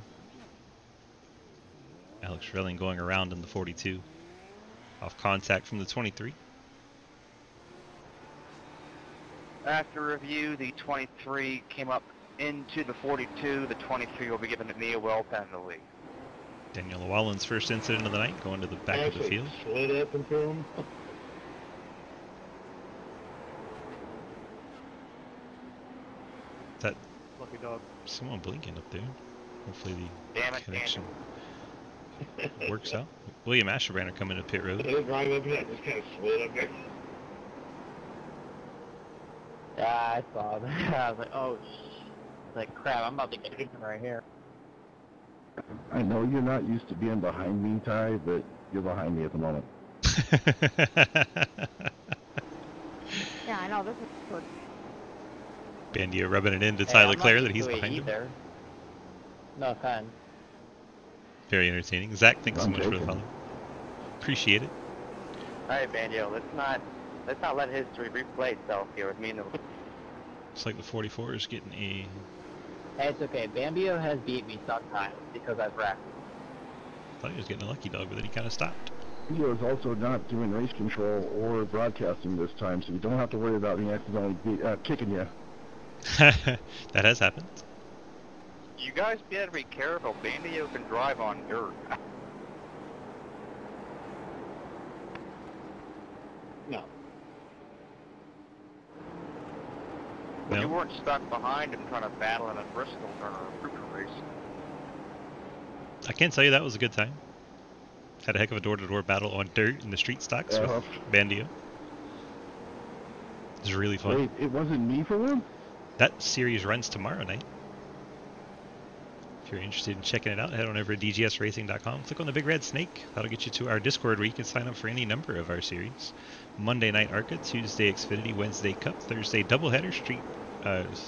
Alex Relling going around in the 42. Off contact from the 23. After review, the 23 came up into the 42. The 23 will be given an EOL penalty. Daniel Llewellyn's first incident of the night, going to the back of the field. Slid up into him. That Lucky dog. someone blinking up there. Hopefully the Damn it, connection works out. William Asherbrand are coming to pit road. They drive up here, just kind of slid up there. Yeah, I saw that. I was like, oh, like, crap, I'm about to get hit right here. I know you're not used to being behind me, Ty, but you're behind me at the moment. Yeah, I know, this is good. Bandio rubbing it into Hey, Tyler I'm not Clare that used he's to it behind him. either. No offense. Very entertaining. Zach, thanks so I'm much for the joking. follow. Appreciate it. Alright, Bandio, let's not let history replay itself here with me and the... Looks like the 44 is getting a... Hey, it's okay. Bambio has beat me sometimes because I've wrecked. thought he was getting a lucky dog, but then he kind of stopped. He was also not doing race control or broadcasting this time, so you don't have to worry about me accidentally kicking you. That has happened. You guys better be careful, Bandio can drive on dirt. No. But you No? weren't stuck behind him trying to battle in a Bristol or a Cooper race. I can't tell you that was a good time. Had a heck of a door-to-door battle on dirt in the street stocks with Bandio. It was really fun. Wait, it wasn't me for one? That series runs tomorrow night. If you're interested in checking it out, head on over to dgsracing.com. Click on the big red snake. That'll get you to our Discord where you can sign up for any number of our series. Monday night ARCA, Tuesday Xfinity, Wednesday Cup, Thursday doubleheader, Street,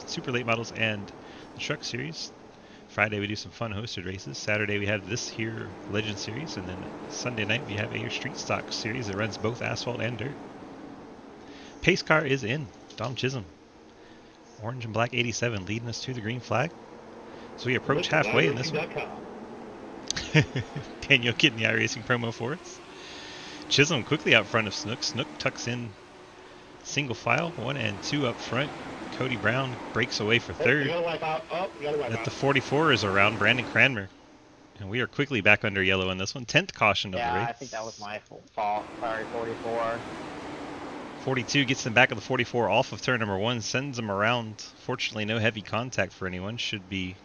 Super Late Models, and the Truck Series. Friday we do some fun hosted races. Saturday we have this here Legend Series, and then Sunday night we have a Street Stock Series that runs both asphalt and dirt. Pace car is in. Dom Chisholm. Orange and black 87 leading us to the green flag. So we approach halfway in this one. Daniel getting the iRacing promo for us. Chisholm quickly out front of Snook. Snook tucks in single file, 1 and 2 up front. Cody Brown breaks away for third. At the 44 is around Brandon Cranmer. And we are quickly back under yellow in this one. 10th caution of the race. Yeah, I think that was my fault. Sorry, 44. 42 gets them back of the 44 off of turn number 1, sends them around. Fortunately, no heavy contact for anyone. Should be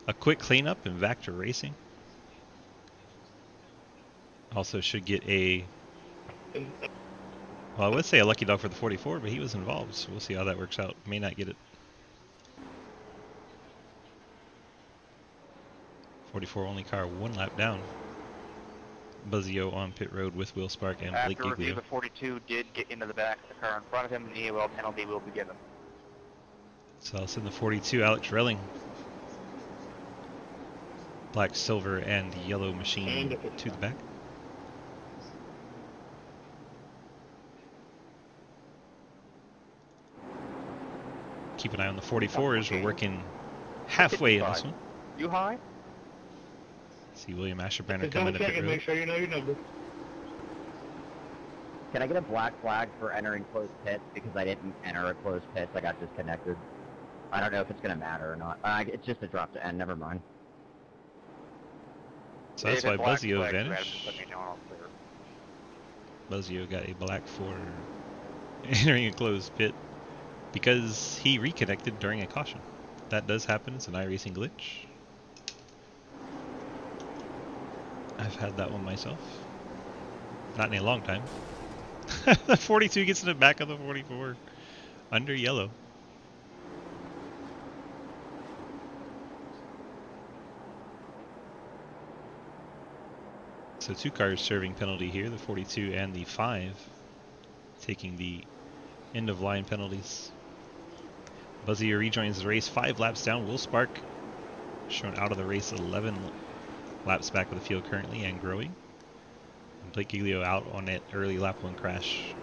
a quick cleanup and back to racing. Also should get a... Well, I would say a lucky dog for the 44, but he was involved, so we'll see how that works out. May not get it. 44 only car 1 lap down. Buzzio on pit road with Will Spark and Blake After review, Giglio. the 42 did get into the back of the car in front of him, and the EOL penalty will be given. So I'll send the 42, Alex Relling. Black, silver, and the yellow machine to the back. Keep an eye on the 44s. We're working halfway in this one. You high? See William Asherbrander coming to pit road. Make sure you know your number. Can I get a black flag for entering closed pits because I didn't enter a closed pits? I got disconnected. I don't know if it's going to matter or not. It's just a drop to end. Never mind. So that's why Buzzio vanished. Let me know, I'll clear. Buzzio got a black for entering a closed pit because he reconnected during a caution. That does happen. It's an iRacing glitch. I've had that one myself. Not in a long time. The 42 gets in the back of the 44. Under yellow. So 2 cars serving penalty here, the 42 and the 5. Taking the end of line penalties. Buzzio rejoins the race 5 laps down. Will Spark shown out of the race 11 laps back of the field currently and growing. And Blake Giglio out on that early lap 1 crash.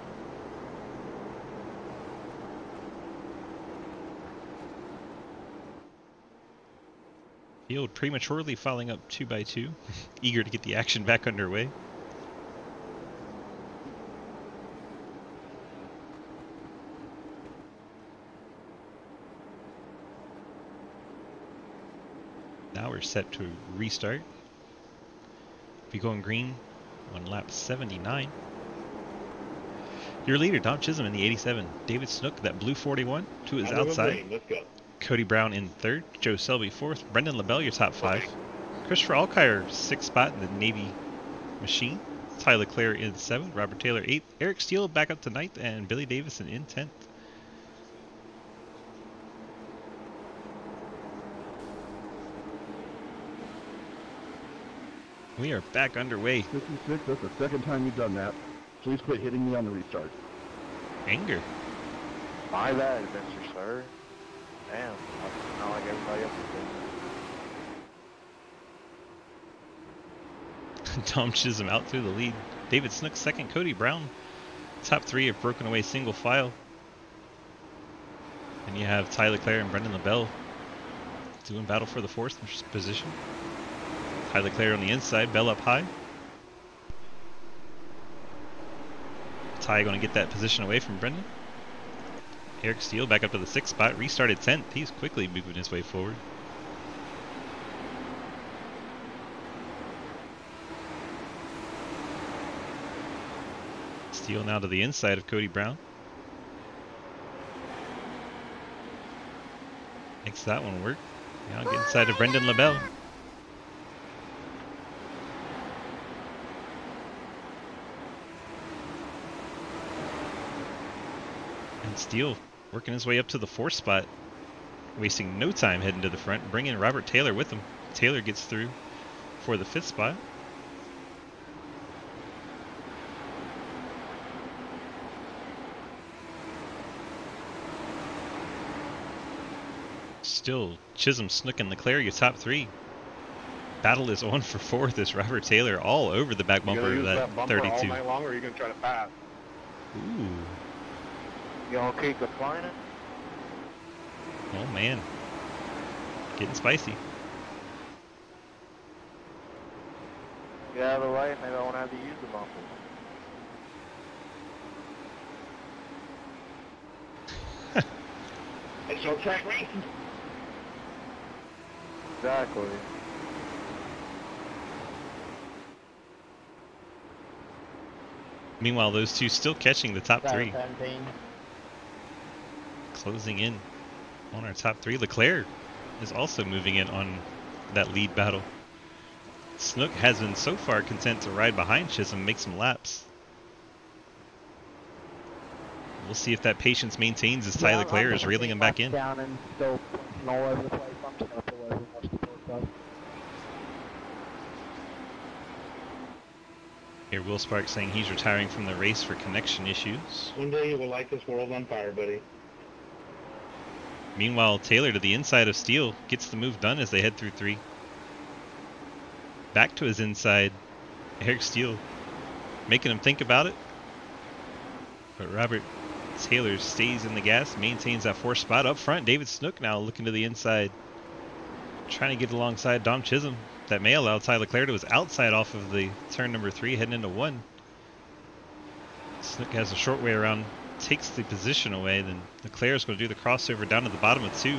Field prematurely filing up 2 by 2, eager to get the action back underway. Now we're set to restart. Be going green on lap 79. Your leader, Dom Chisholm in the 87. David Snook, that blue 41, to his outside. Let's go. Cody Brown in 3rd. Joe Selby 4th. Brendan LaBelle, your top 5. Christopher Alkire, 6th spot in the Navy machine. Tyler Clare in 7th, Robert Taylor 8th, Eric Steele back up to 9th, and Billy Davison in 10th. We are back underway. 56, that's the second time you've done that. Please quit hitting me on the restart. Anger. My bad, adventure, sir. Damn, not like everybody else is doing. Tom Chisholm out through the lead. David Snook second. Cody Brown. Top 3 have broken away single file. And you have Tyler Clare and Brendan LaBelle doing battle for the 4th position. Tyler Clare on the inside, Bell up high. Ty going to get that position away from Brendan. Eric Steele back up to the 6th spot, restarted 10th. He's quickly moving his way forward. Steele now to the inside of Cody Brown. Makes that one work. Now get inside of Brendan LaBelle. And Steele working his way up to the 4th spot, wasting no time heading to the front, bringing Robert Taylor with him. Taylor gets through for the 5th spot. Still Chisholm, Snook, and Leclerc, your top 3. Battle is on for 4th as Robert Taylor all over the back bumper of that bumper 32. all night long, or are you going to try to pass? Ooh. Y'all keep applying it? Oh man. Getting spicy. Get out of the way, maybe I won't have to use the bumper. It's your track racing. Exactly. Meanwhile, those two still catching the top 3. 17. Closing in on our top 3. Leclerc is also moving in on that lead battle. Snook has been so far content to ride behind Chisholm, make some laps. We'll see if that patience maintains as Tyler Clare is reeling him back in. Down and still pushing all over the place. I'm just gonna pull over and watch the boat go. Here, Will Sparks saying he's retiring from the race for connection issues. One day you will light this world on fire, buddy. Meanwhile, Taylor to the inside of Steele gets the move done as they head through 3. Back to his inside, Eric Steele, making him think about it. But Robert Taylor stays in the gas, maintains that 4th spot. Up front, David Snook now looking to the inside, trying to get alongside Dom Chisholm. That may allow Tyler Clare to his outside off of the turn number 3, heading into 1. Snook has a short way around, takes the position away, then Leclerc is going to do the crossover down to the bottom of 2.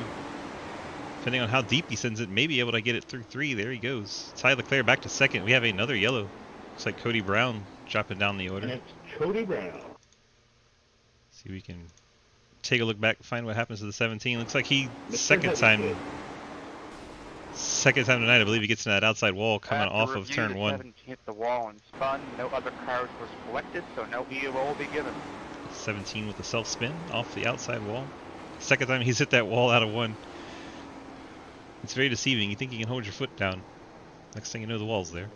Depending on how deep he sends it, may be able to get it through 3. There he goes. Tyler Clare back to 2nd. We have another yellow. Looks like Cody Brown dropping down the order. And it's Cody Brown. See if we can take a look back and find what happens to the 17. Looks like he, second time tonight, I believe he gets in that outside wall coming off of turn 1. 17 hit the wall and spun. No other cars were selected, so no EO will be given. 17 with the self-spin off the outside wall. Second time he's hit that wall out of 1. It's very deceiving. You think you can hold your foot down. Next thing you know, the wall's there.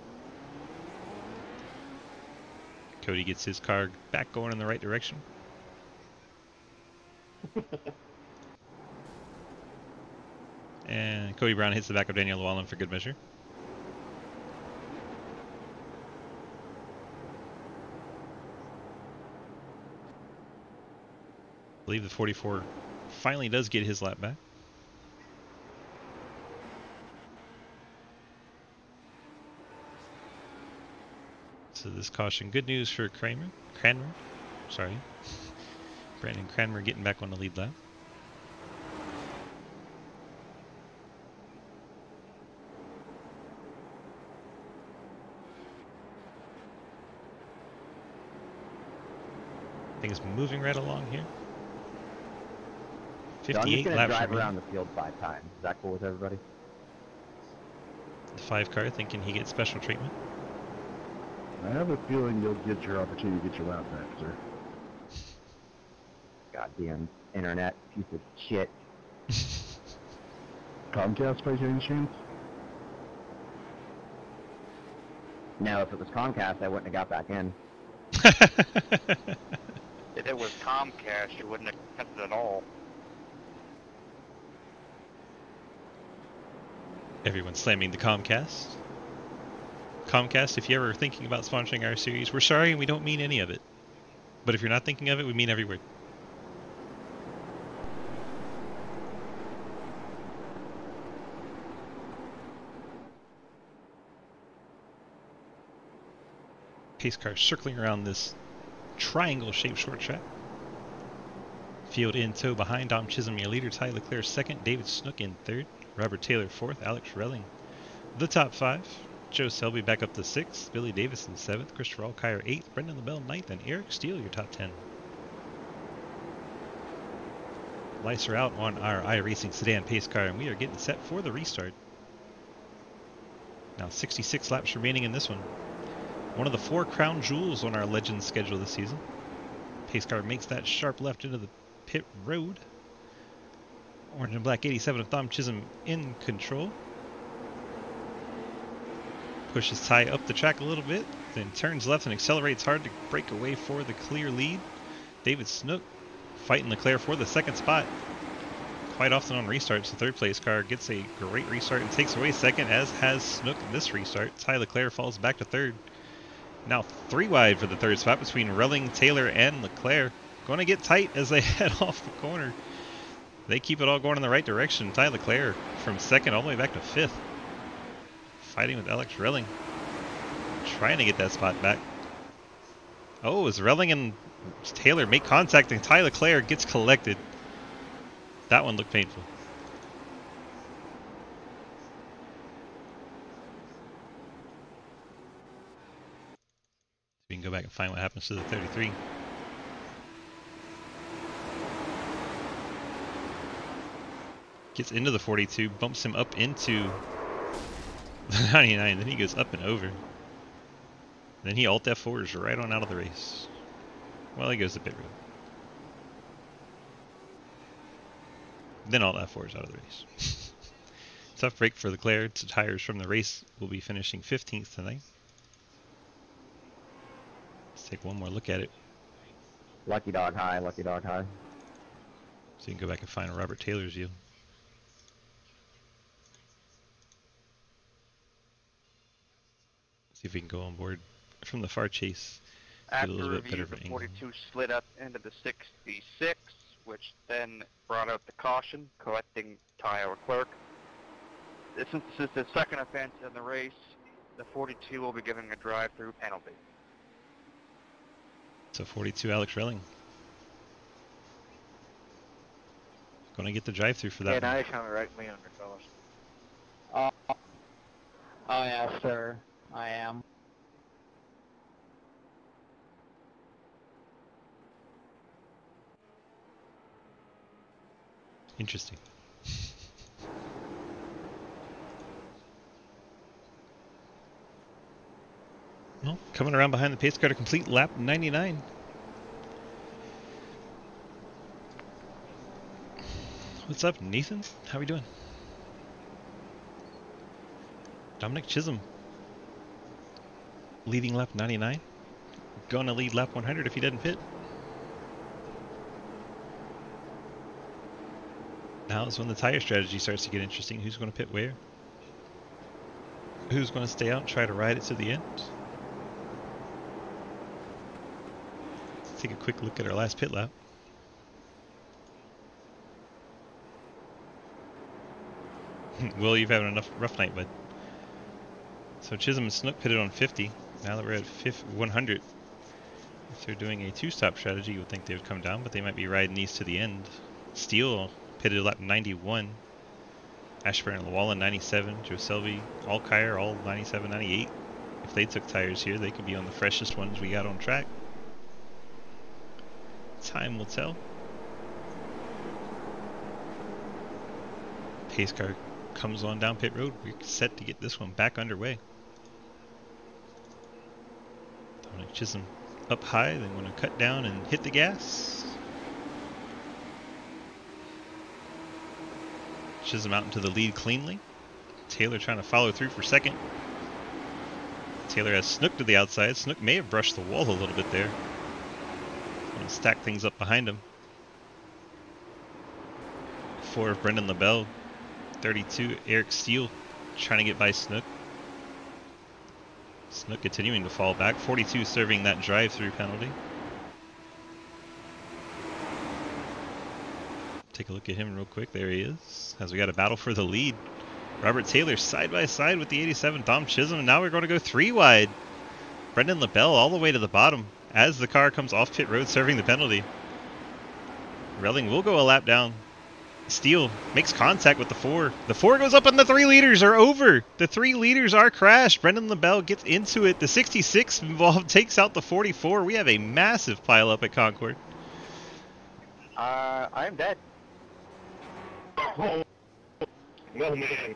Cody gets his car back going in the right direction. And Cody Brown hits the back of Daniel Llewellyn for good measure. I believe the 44 finally does get his lap back. So this caution, good news for Cranmer. Sorry. Brandon Cranmer getting back on the lead lap. Things moving right along here. So I'm 58 just gonna laps drive remaining. around the field 5 times. Is that cool with everybody? The 5 car thinking he gets special treatment. I have a feeling you'll get your opportunity to get your lap back, sir. Goddamn internet piece of shit. Comcast by any chance? No, if it was Comcast, I wouldn't have got back in. If it was Comcast, you wouldn't have kept it at all. Everyone's slamming the Comcast. Comcast, if you're ever thinking about sponsoring our series, we're sorry and we don't mean any of it. But if you're not thinking of it, we mean every word. Pace car circling around this triangle-shaped short track. Field in tow behind Dom Chisholm, your leader. Ty Leclerc second. David Snook in third. Robert Taylor fourth. Alex Relling the top five. Joe Selby back up to sixth. Billy Davison seventh. Christopher Alkire eighth. Brendan LaBelle ninth. And Eric Steele your top 10. Lights are out on our iRacing sedan pace car, and we are getting set for the restart. Now 66 laps remaining in this one. One of the 4 crown jewels on our Legends schedule this season. Pace car makes that sharp left into the pit road. Orange and black 87 of Dom Chisholm in control. Pushes Ty up the track a little bit, then turns left and accelerates hard to break away for the clear lead. David Snook fighting Leclerc for the second spot. Quite often on restarts, the third place car gets a great restart and takes away second, as has Snook in this restart. Ty Leclerc falls back to third. Now 3 wide for the third spot between Relling, Taylor, and Leclerc. Going to get tight as they head off the corner. They keep it all going in the right direction. Ty Leclerc from second all the way back to fifth. Fighting with Alex Relling. Trying to get that spot back. Oh, as Relling and Taylor make contact and Ty Leclerc gets collected. That one looked painful. We can go back and find what happens to the 33. Gets into the 42, bumps him up into the 99, then he goes up and over. Then he alt F4s right on out of the race. Well, he goes to pit road. Then alt F4s out of the race. Tough break for Leclerc. Tires from the race will be finishing 15th tonight. Let's take one more look at it. Lucky dog high, lucky dog high. So you can go back and find Robert Taylor's view. See if we can go on board from the far chase. Get a After little bit review, better the angle. 42 slid up into the 66, which then brought out the caution, collecting Ty Leclerc. Since this is the second offense in the race, the 42 will be giving a drive-through penalty. So 42 Alex Relling. Going to get the drive-through for that Yeah, now one. you're trying to wreck me under, fellas. Oh yeah, sir. I am. Interesting. Well, coming around behind the pace car to complete lap 99. What's up, Nathan? How we doing? Dominic Chisholm leading lap 99. Gonna lead lap 100 if he doesn't pit. Now is when the tire strategy starts to get interesting. Who's going to pit where? Who's going to stay out and try to ride it to the end? Let's take a quick look at our last pit lap. Will, you've had enough rough night, bud. So Chisholm and Snook pitted on 50. Now that we're at 100, if they're doing a two-stop strategy, you would think they would come down, but they might be riding these to the end. Steele pitted lap 91. Ashburn and Llewellyn 97. Joe Selby, all Kyer, all 97, 98. If they took tires here, they could be on the freshest ones we got on track. Time will tell. Pace car comes on down pit road. We're set to get this one back underway. Want to Chisholm up high, then want to cut down and hit the gas. Chisholm out into the lead cleanly. Taylor trying to follow through for second. Taylor has Snook to the outside. Snook may have brushed the wall a little bit there. Want to stack things up behind him. 4 of Brendan LaBelle. 32, Eric Steele trying to get by Snook. Snook continuing to fall back. 42 serving that drive-through penalty. Take a look at him real quick. There he is. As we got a battle for the lead. Robert Taylor side by side with the 87, Dom Chisholm. And now we're going to go 3 wide. Brendan LaBelle all the way to the bottom as the car comes off pit road serving the penalty. Relling will go a lap down. Steele makes contact with the 4. The 4 goes up and the 3 leaders are over. The 3 leaders are crashed. Brendan LaBelle gets into it. The 66 involved takes out the 44. We have a massive pile up at Concord. I'm dead. Oh, no, man.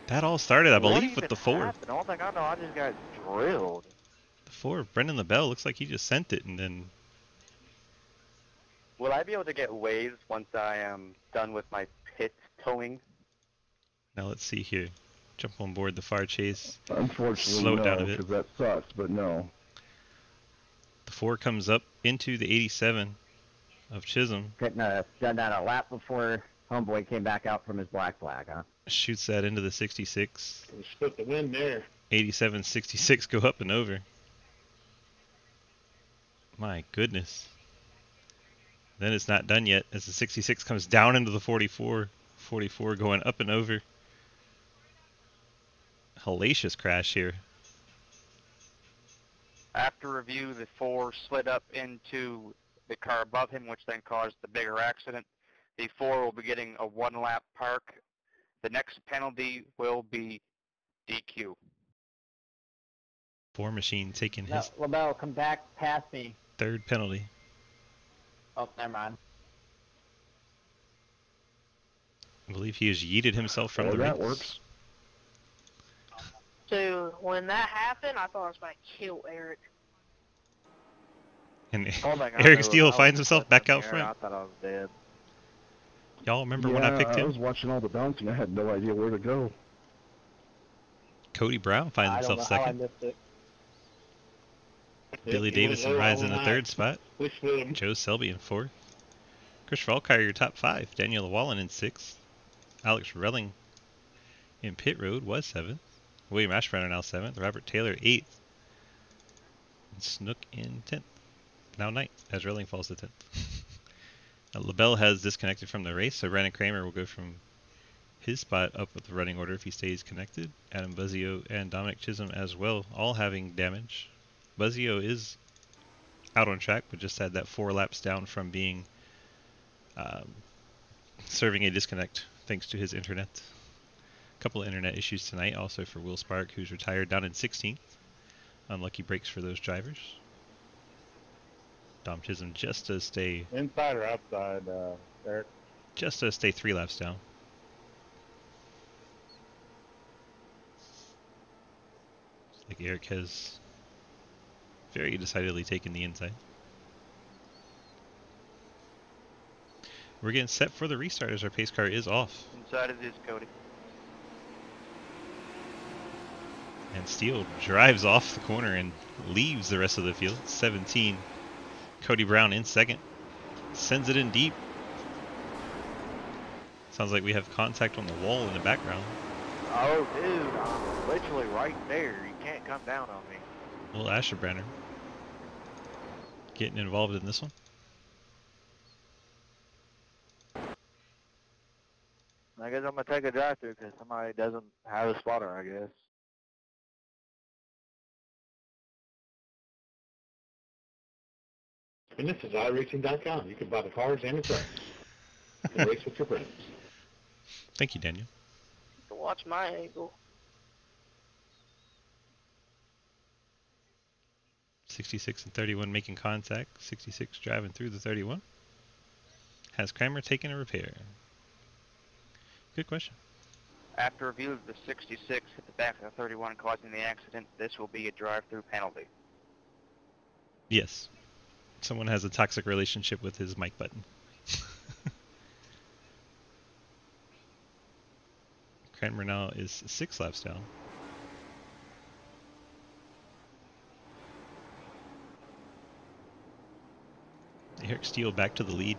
That all started, I believe, with What the even 4. happened? All thing I know, I just got drilled. The 4, Brendan LaBelle looks like he just sent it and then... Will I be able to get waves once I am done with my pit towing? Now let's see here. Jump on board the far chase. Unfortunately, Slow it down a no, bit. because that sucks, but no. The 4 comes up into the 87 of Chisholm. Couldn't have done that a lap before Homeboy came back out from his black flag, huh? Shoots that into the 66. We split the win there. 87, 66 go up and over. My goodness. Then it's not done yet as the 66 comes down into the 44. 44 going up and over. Hellacious crash here. After review, the 4 slid up into the car above him, which then caused the bigger accident. The 4 will be getting a 1-lap park. The next penalty will be DQ. 4 machine taking No, his LaBelle, come back past me. 3rd penalty. Oh, never mind. I believe he has yeeted himself from the race. That works. So when that happened, I thought I was about to kill Eric. And Oh my God, Eric I Steele was finds himself sitting back in out the air, front. I thought I was dead. Y'all remember when I picked I him? was watching all the bouncing. I had no idea where to go. Cody Brown finds I don't himself know how I second. missed it. Billy Davison rides in the 3rd spot. We split him. Joe Selby in 4th. Chris Falkire, your top 5. Daniel Llewellyn in 6th. Alex Relling in pit road was 7th. William Ashbrenner now 7th. Robert Taylor 8th. And Snook in 10th. Now 9th as Relling falls to 10th. LaBelle has disconnected from the race, so Brandon Kramer will go from his spot up with the running order if he stays connected. Adam Buzzio and Dominic Chisholm as well, all having damage. Buzzio is out on track, but just had that 4 laps down from being serving a disconnect thanks to his internet. A couple of internet issues tonight, also for Will Spark, who's retired down in 16th. Unlucky breaks for those drivers. Dom Chisholm just to stay Inside or outside, Eric? just to stay 3 laps down. Looks like Eric has very decidedly taken the inside. We're getting set for the restart as our pace car is off. Inside it is Cody. And Steele drives off the corner and leaves the rest of the field. 17. Cody Brown in 2nd. Sends it in deep. Sounds like we have contact on the wall in the background. Oh, dude, I'm literally right there. You can't come down on me. Little Asherbrenner getting involved in this one. I guess I'm going to take a drive-through because somebody doesn't have a spotter, I guess. And this is iRacing.com. You can buy the cars and the trucks. And race with your friends. Thank you, Daniel. To watch my angle. 66 and 31 making contact. 66 driving through the 31. Has Kramer taken a repair? Good question. After review of the 66 hit the back of the 31 causing the accident, this will be a drive-through penalty. Yes. Someone has a toxic relationship with his mic button. Cranmer now is 6 laps down. Eric Steele back to the lead.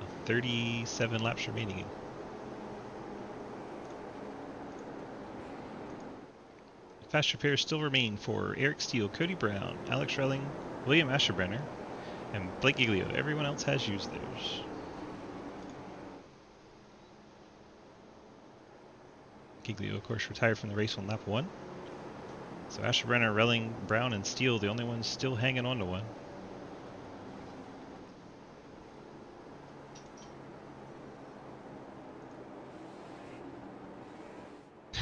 A 37 laps remaining. Fast repairs still remain for Eric Steele, Cody Brown, Alex Relling, William Asherbrenner, and Blake Giglio. Everyone else has used theirs. Giglio, of course, retired from the race on lap 1. So Asherbrenner, Relling, Brown, and Steele, the only ones still hanging on to one.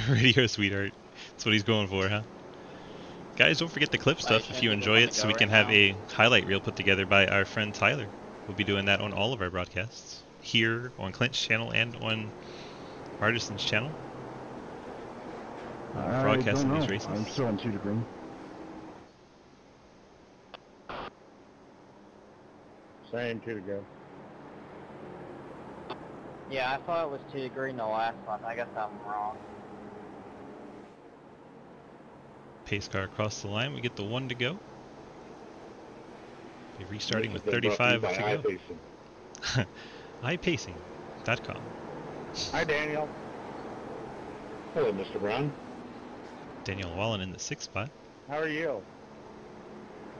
Radio sweetheart. That's what he's going for, huh? Guys, don't forget the clip stuff if you enjoy it, so we can have a highlight reel put together by our friend Tyler. We'll be doing that on all of our broadcasts. Here, on Clint's channel, and on Artisan's channel. Broadcasting these races. I'm still on 2 degree. Same, 2 to go. Yeah, I thought it was 2 degree in the last one. I guess I'm wrong. Pace car across the line. We get the 1 to go. Be restarting with 35 to go. iPacing.com. Hi, Daniel. Hello, Mr. Brown. Daniel Wallen in the 6th spot. How are you?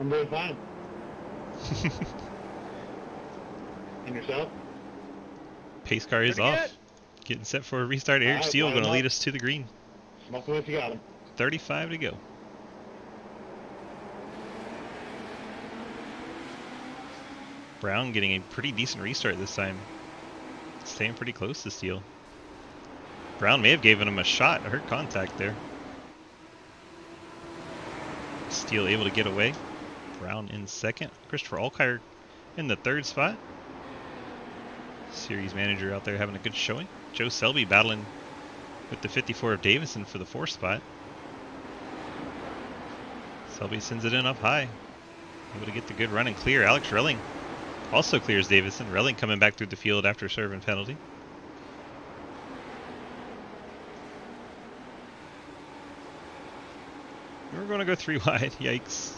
I'm doing fine. And yourself? Pace car is off. Getting set for a restart. Eric Steele going to lead us to the green. Smoke if you got him. 35 to go. Brown getting a pretty decent restart this time. Staying pretty close to Steele. Brown may have given him a shot. I heard contact there. Steele able to get away. Brown in 2nd. Christopher Alkire in the 3rd spot. Series manager out there having a good showing. Joe Selby battling with the 54 of Davison for the 4th spot. Selby sends it in up high. Able to get the good run and clear. Alex Relling also clears Davison. Relling coming back through the field after serving penalty. We're going to go 3 wide. Yikes.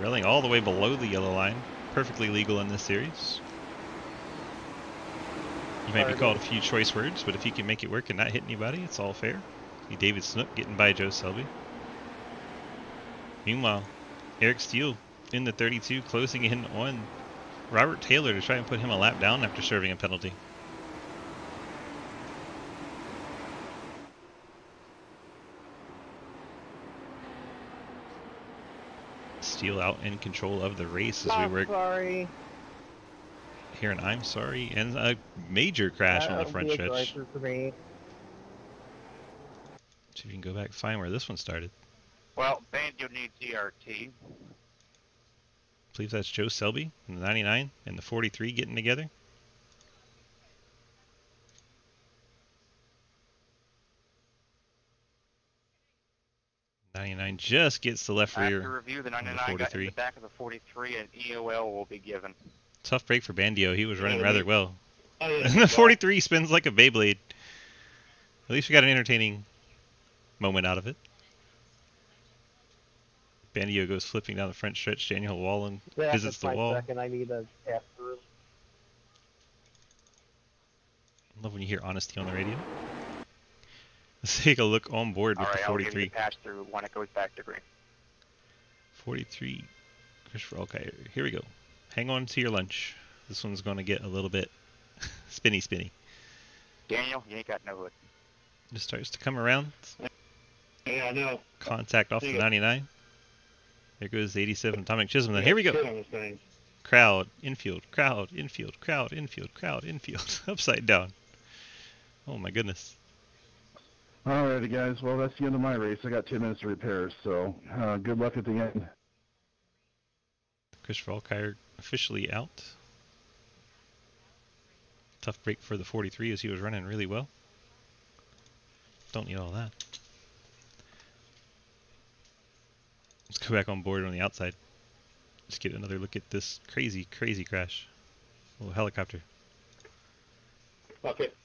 Relling all the way below the yellow line. Perfectly legal in this series. You might be called a few choice words, but if you can make it work and not hit anybody, it's all fair. See David Snook getting by Joe Selby. Meanwhile, Eric Steele in the 32, closing in on Robert Taylor to try and put him a lap down after serving a penalty. Steele out in control of the race as we work. Sorry. Here an I'm sorry and a major crash on the front stretch. See if you can go back and find where this one started. Well, Banjo needs ERT. I believe that's Joe Selby in the 99 and the 43 getting together. '99 just gets the left rear. After review, the 99 got in the back of the 43, and EOL will be given. Tough break for Bandio. He was running rather well. Oh, yeah, And the 43 spins like a Beyblade. At least we got an entertaining moment out of it. Bandio goes flipping down the front stretch. Daniel Wallen visits the wall. Second, I need a pass through. I love when you hear honesty on the radio. Let's take a look on board with the 43. I'll give you a pass through when it goes back to green. 43, Christopher Alkire. Here we go. Hang on to your lunch. This one's going to get a little bit spinny. Daniel, you ain't got no hood. Just starts to come around. Yeah, I know. Contact off the 99. There goes the 87 Atomic Chisholm. Then here we go. Shit on this thing. Crowd, infield, crowd, infield, crowd, infield, crowd, infield. Upside down. Oh my goodness. Alrighty, guys. Well, that's the end of my race. I got 10 minutes to repair, so good luck at the end. Christopher Alkire officially out. Tough break for the 43 as he was running really well. Don't need all that. Let's go back on board on the outside. Just get another look at this crazy, crazy crash. Little helicopter. Fuck it.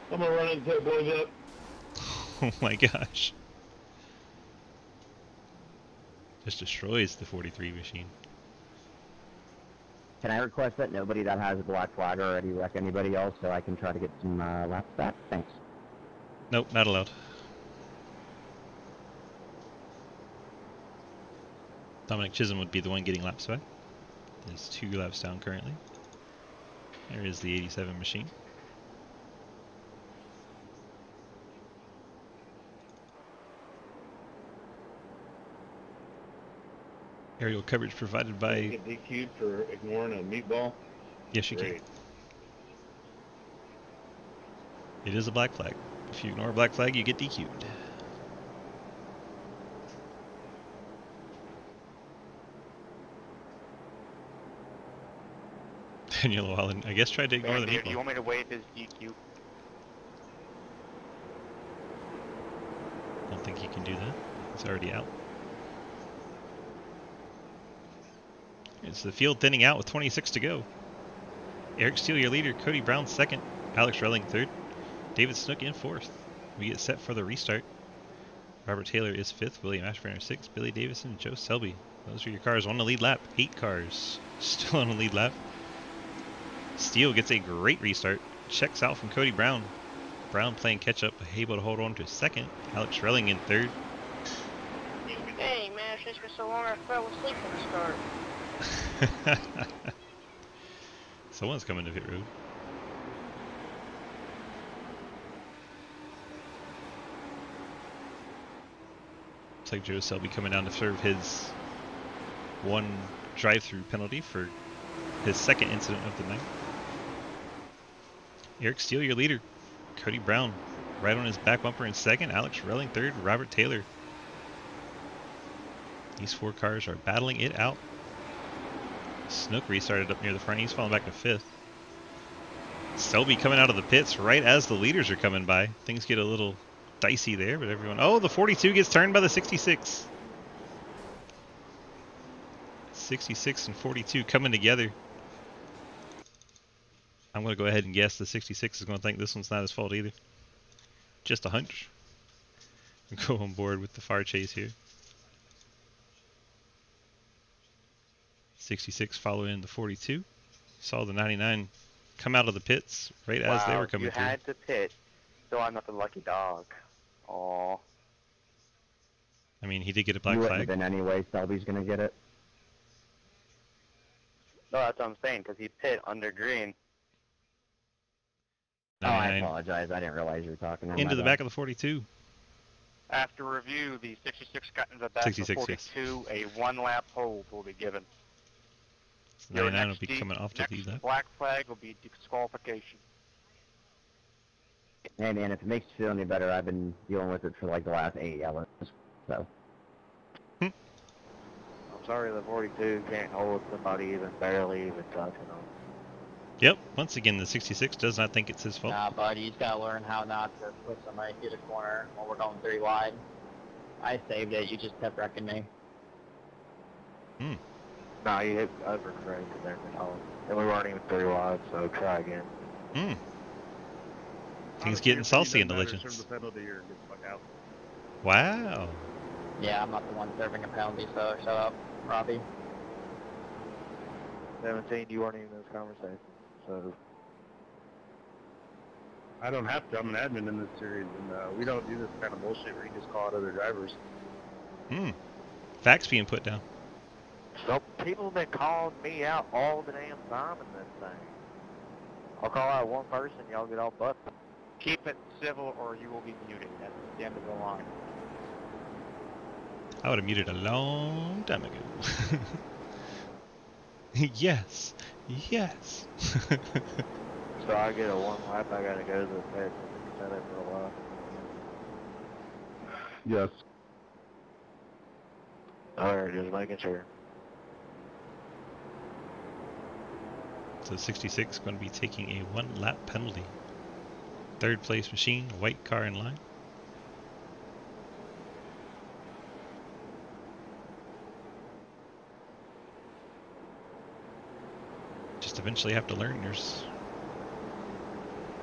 I'm gonna run until it blows up. Oh my gosh. Just destroys the 43 machine. Can I request that nobody that has a black flag already wreck anybody else so I can try to get some laps back? Thanks. Nope, not allowed. Dominic Chisholm would be the one getting laps back. There's 2 laps down currently. There is the 87 machine. Aerial coverage provided by... Get DQ'd for ignoring a meatball? Yes, you can. It is a black flag. If you ignore a black flag, you get DQ'd. Daniel Wallen, I guess, tried to ignore the Do meatball. you want me to waive his DQ? I don't think he can do that. It's already out. It's the field thinning out with 26 to go. Eric Steele, your leader. Cody Brown, second. Alex Relling, third. David Snook in fourth. We get set for the restart. Robert Taylor is fifth. William Ashburner, sixth. Billy Davison, Joe Selby. Those are your cars on the lead lap. 8 cars still on the lead lap. Steele gets a great restart. Checks out from Cody Brown. Brown playing catch up, able to hold on to second. Alex Relling in third. Hey man, it's just been so long I fell asleep from the start. Someone's coming to pit road. Looks like Joe Selby coming down to serve his 1 drive-through penalty for his second incident of the night. Eric Steele, your leader. Cody Brown right on his back bumper in second. Alex Relling third. Robert Taylor. These 4 cars are battling it out. Snook restarted up near the front. He's falling back to 5th. Selby coming out of the pits right as the leaders are coming by. Things get a little dicey there, but everyone... Oh, the 42 gets turned by the 66. 66 and 42 coming together. I'm going to go ahead and guess the 66 is going to think this one's not his fault either. Just a hunch. Go on board with the far chase here. 66 following the 42. Saw the 99 come out of the pits right as they were coming through. You had to pit, so I'm not the lucky dog. Aw. I mean, he did get a black You wouldn't flag. have been anyway. Selby's gonna get it. No, that's what I'm saying, because he pit under green. Oh, I 99 apologize. I didn't realize you were talking. into the back of the 42. After review, the 66 got into the back of the 66, 42. A 1-lap hold will be given. 99 will be coming off to next lead that. black flag will be disqualification. Hey man, if it makes you feel any better, I've been dealing with it for like the last 8 hours. So. I'm sorry the 42 can't hold somebody even barely even touching them. Yep, once again, the 66 does not think it's his fault. Nah, buddy, he's gotta learn how not to put somebody through the corner when we're going 3 wide. I saved it, you just kept wrecking me. Hmm. No, you hit overcorrect there, and we weren't even 3 wide, so try again. Hmm. Things getting saucy in the legends. Serve the penalty or get the fuck out. Wow. Yeah, I'm not the one serving a penalty, so shut up, Robbie. 17, you weren't even in those conversations, so... I don't have to. I'm an admin in this series, and we don't do this kind of bullshit where you just call out other drivers. Hmm. Facts being put down. So people have been calling me out all the damn time in this thing. I'll call out one person, y'all get all butt. Keep it civil or you will be muted. That's the end of the line. I would have muted a long time ago. Yes. Yes. So I get a 1 lap, I gotta go to the pit. Set it for a while. Yes. Alright, just making sure. So 66 going to be taking a 1 lap penalty. Third place machine, white car in line. Just eventually have to learn there's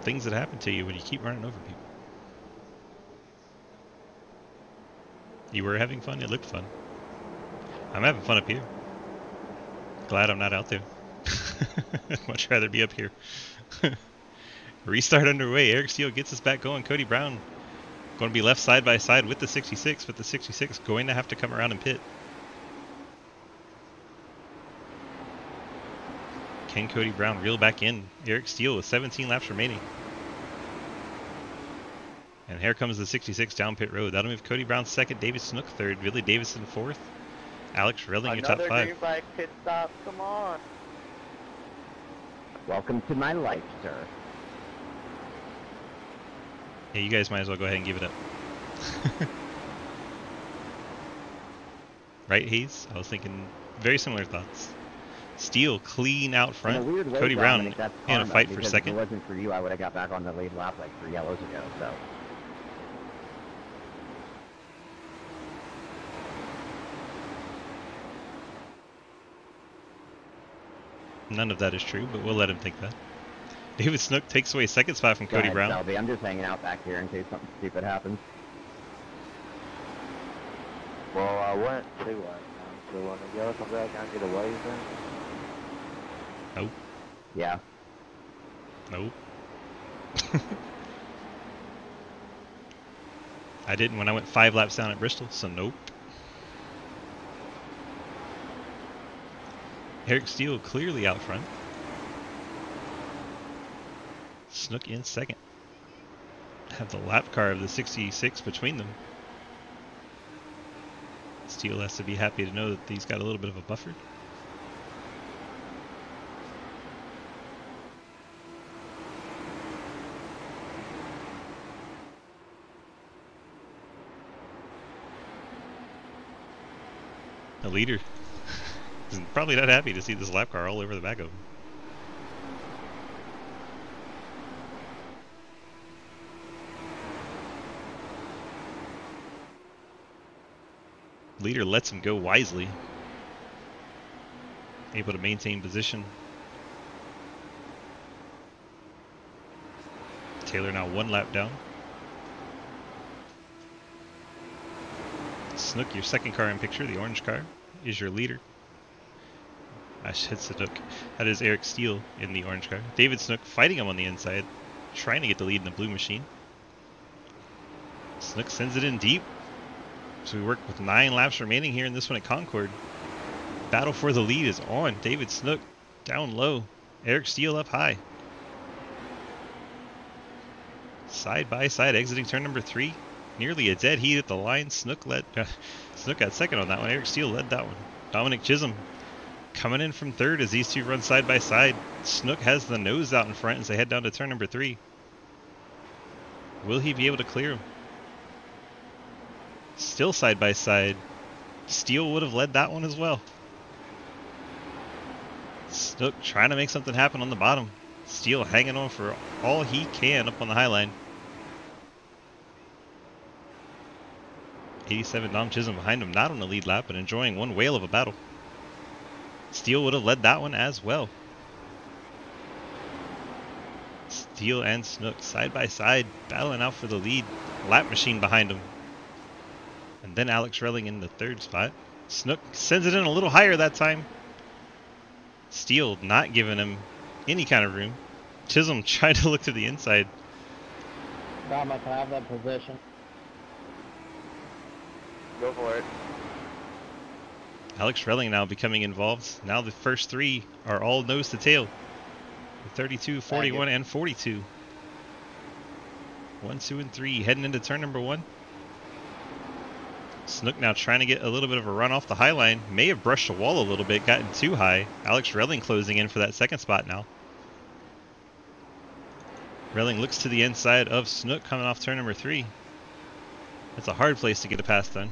things that happen to you when you keep running over people. You were having fun, it looked fun. I'm having fun up here. Glad I'm not out there. Much rather be up here. Restart underway. Eric Steele gets us back going. Cody Brown going to be left side by side with the 66, but the 66 going to have to come around and pit. Can Cody Brown reel back in? Eric Steele with 17 laps remaining. And here comes the 66 down pit road. That'll move Cody Brown second, David Snook third, Billy Davison fourth, Alex Relling your top Another five. green flag pit stop. Come on. Welcome to my life, sir. Yeah, you guys might as well go ahead and give it up. Right, Hayes? I was thinking very similar thoughts. Steele clean out front. In a weird way, Cody Brown Dominic, that's in a karma, fight for because second. If it wasn't for you, I would have got back on the lead lap like 3 yellows ago. So. None of that is true, but we'll let him think that. David Snook takes away second spot from Go Cody ahead, Brown. Selby. I'm just hanging out back here in case something stupid happens. Well, I went 2 laps now, so when the yellow comes back, I get away then. Nope. Yeah. Nope. I didn't when I went 5 laps down at Bristol, so nope. Eric Steele clearly out front. Snook in second. Have the lap car of the 66 between them. Steele has to be happy to know that he's got a little bit of a buffer. The leader is probably not happy to see this lap car all over the back of him. Leader lets him go wisely. Able to maintain position. Taylor now 1 lap down. Snook, your second car in picture, the orange car, is your leader. I said Snook. That is Eric Steele in the orange car. David Snook fighting him on the inside, trying to get the lead in the blue machine. Snook sends it in deep. So we work with 9 laps remaining here in this one at Concord. Battle for the lead is on. David Snook down low. Eric Steele up high. Side by side exiting turn number 3. Nearly a dead heat at the line. Snook got second on that one. Eric Steele led that one. Dominic Chisholm coming in from third as these two run side by side. Snook has the nose out in front as they head down to turn number 3. Will he be able to clear him? Still side by side. Steele would have led that one as well. Snook trying to make something happen on the bottom. Steele hanging on for all he can up on the high line. 87 Dom Chisholm behind him, not on the lead lap, but enjoying one whale of a battle. Steele would have led that one as well. Steele and Snook side by side, battling out for the lead. Lap machine behind him. And then Alex Relling in the 3rd spot. Snook sends it in a little higher that time. Steele not giving him any kind of room. Chisholm trying to look to the inside. Dom, I can have that position. Go for it. Alex Relling now becoming involved. Now the first 3 are all nose to tail. 32, 41, and 42. 1, 2, and 3 heading into turn number 1. Snook now trying to get a little bit of a run off the high line. May have brushed the wall a little bit, gotten too high. Alex Relling closing in for that 2nd spot now. Relling looks to the inside of Snook coming off turn number 3. That's a hard place to get a pass done.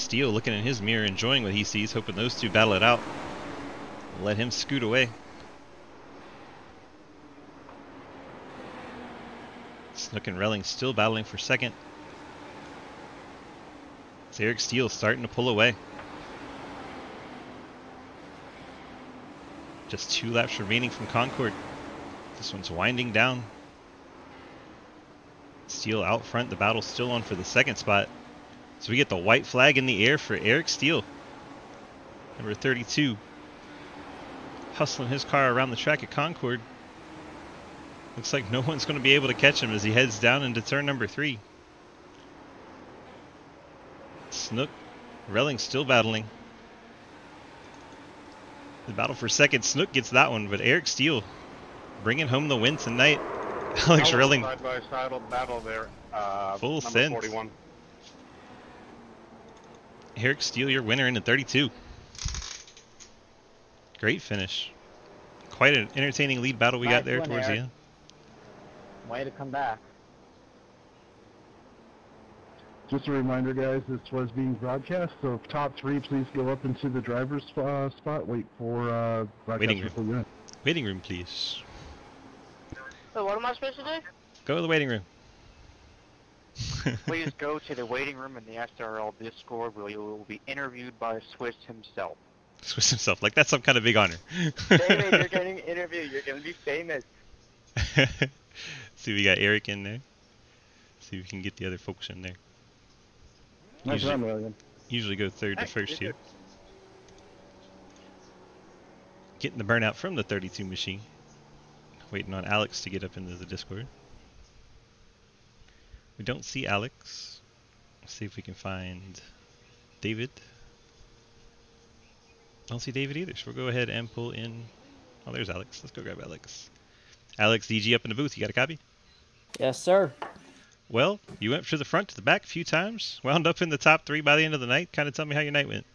Steele looking in his mirror, enjoying what he sees, hoping those two battle it out. Let him scoot away. Snook and Relling still battling for second. It's Eric Steele starting to pull away. Just 2 laps remaining from Concord. This one's winding down. Steele out front. The battle's still on for the second spot. So we get the white flag in the air for Eric Steele. Number 32. Hustling his car around the track at Concord. Looks like no one's going to be able to catch him as he heads down into turn number 3. Snook, Relling still battling. The battle for second. Snook gets that one, but Eric Steele bringing home the win tonight. Alex Relling. Side by side battle there. Full number sense. 41. Eric Steele, your winner in the 32. Great finish. Quite an entertaining lead battle we got there Nice win, towards the Eric. end. Way to come back. Just a reminder, guys, this was being broadcast, so top 3, please go up into the driver's spot. Wait for Waiting broadcast room. room. Waiting room, please. So what am I supposed to do? Go to the waiting room. Please go to the waiting room in the SRL Discord where you will be interviewed by Swiss himself. Swiss himself, like that's some kind of big honor. David, you're getting interviewed. You're going to be famous. See, we got Eric in there. See if we can get the other folks in there. Nice Usually- run, William. Usually go third to Hey, first you're here. Getting the burnout from the 32 machine. Waiting on Alex to get up into the Discord. We don't see Alex. Let's see if we can find David. Don't see David either, so we'll go ahead and pull in. Oh, there's Alex. Let's go grab Alex. Alex, DG up in the booth. You got a copy? Yes, sir. Well, you went to the front to the back a few times. Wound up in the top 3 by the end of the night. Kind of tell me how your night went.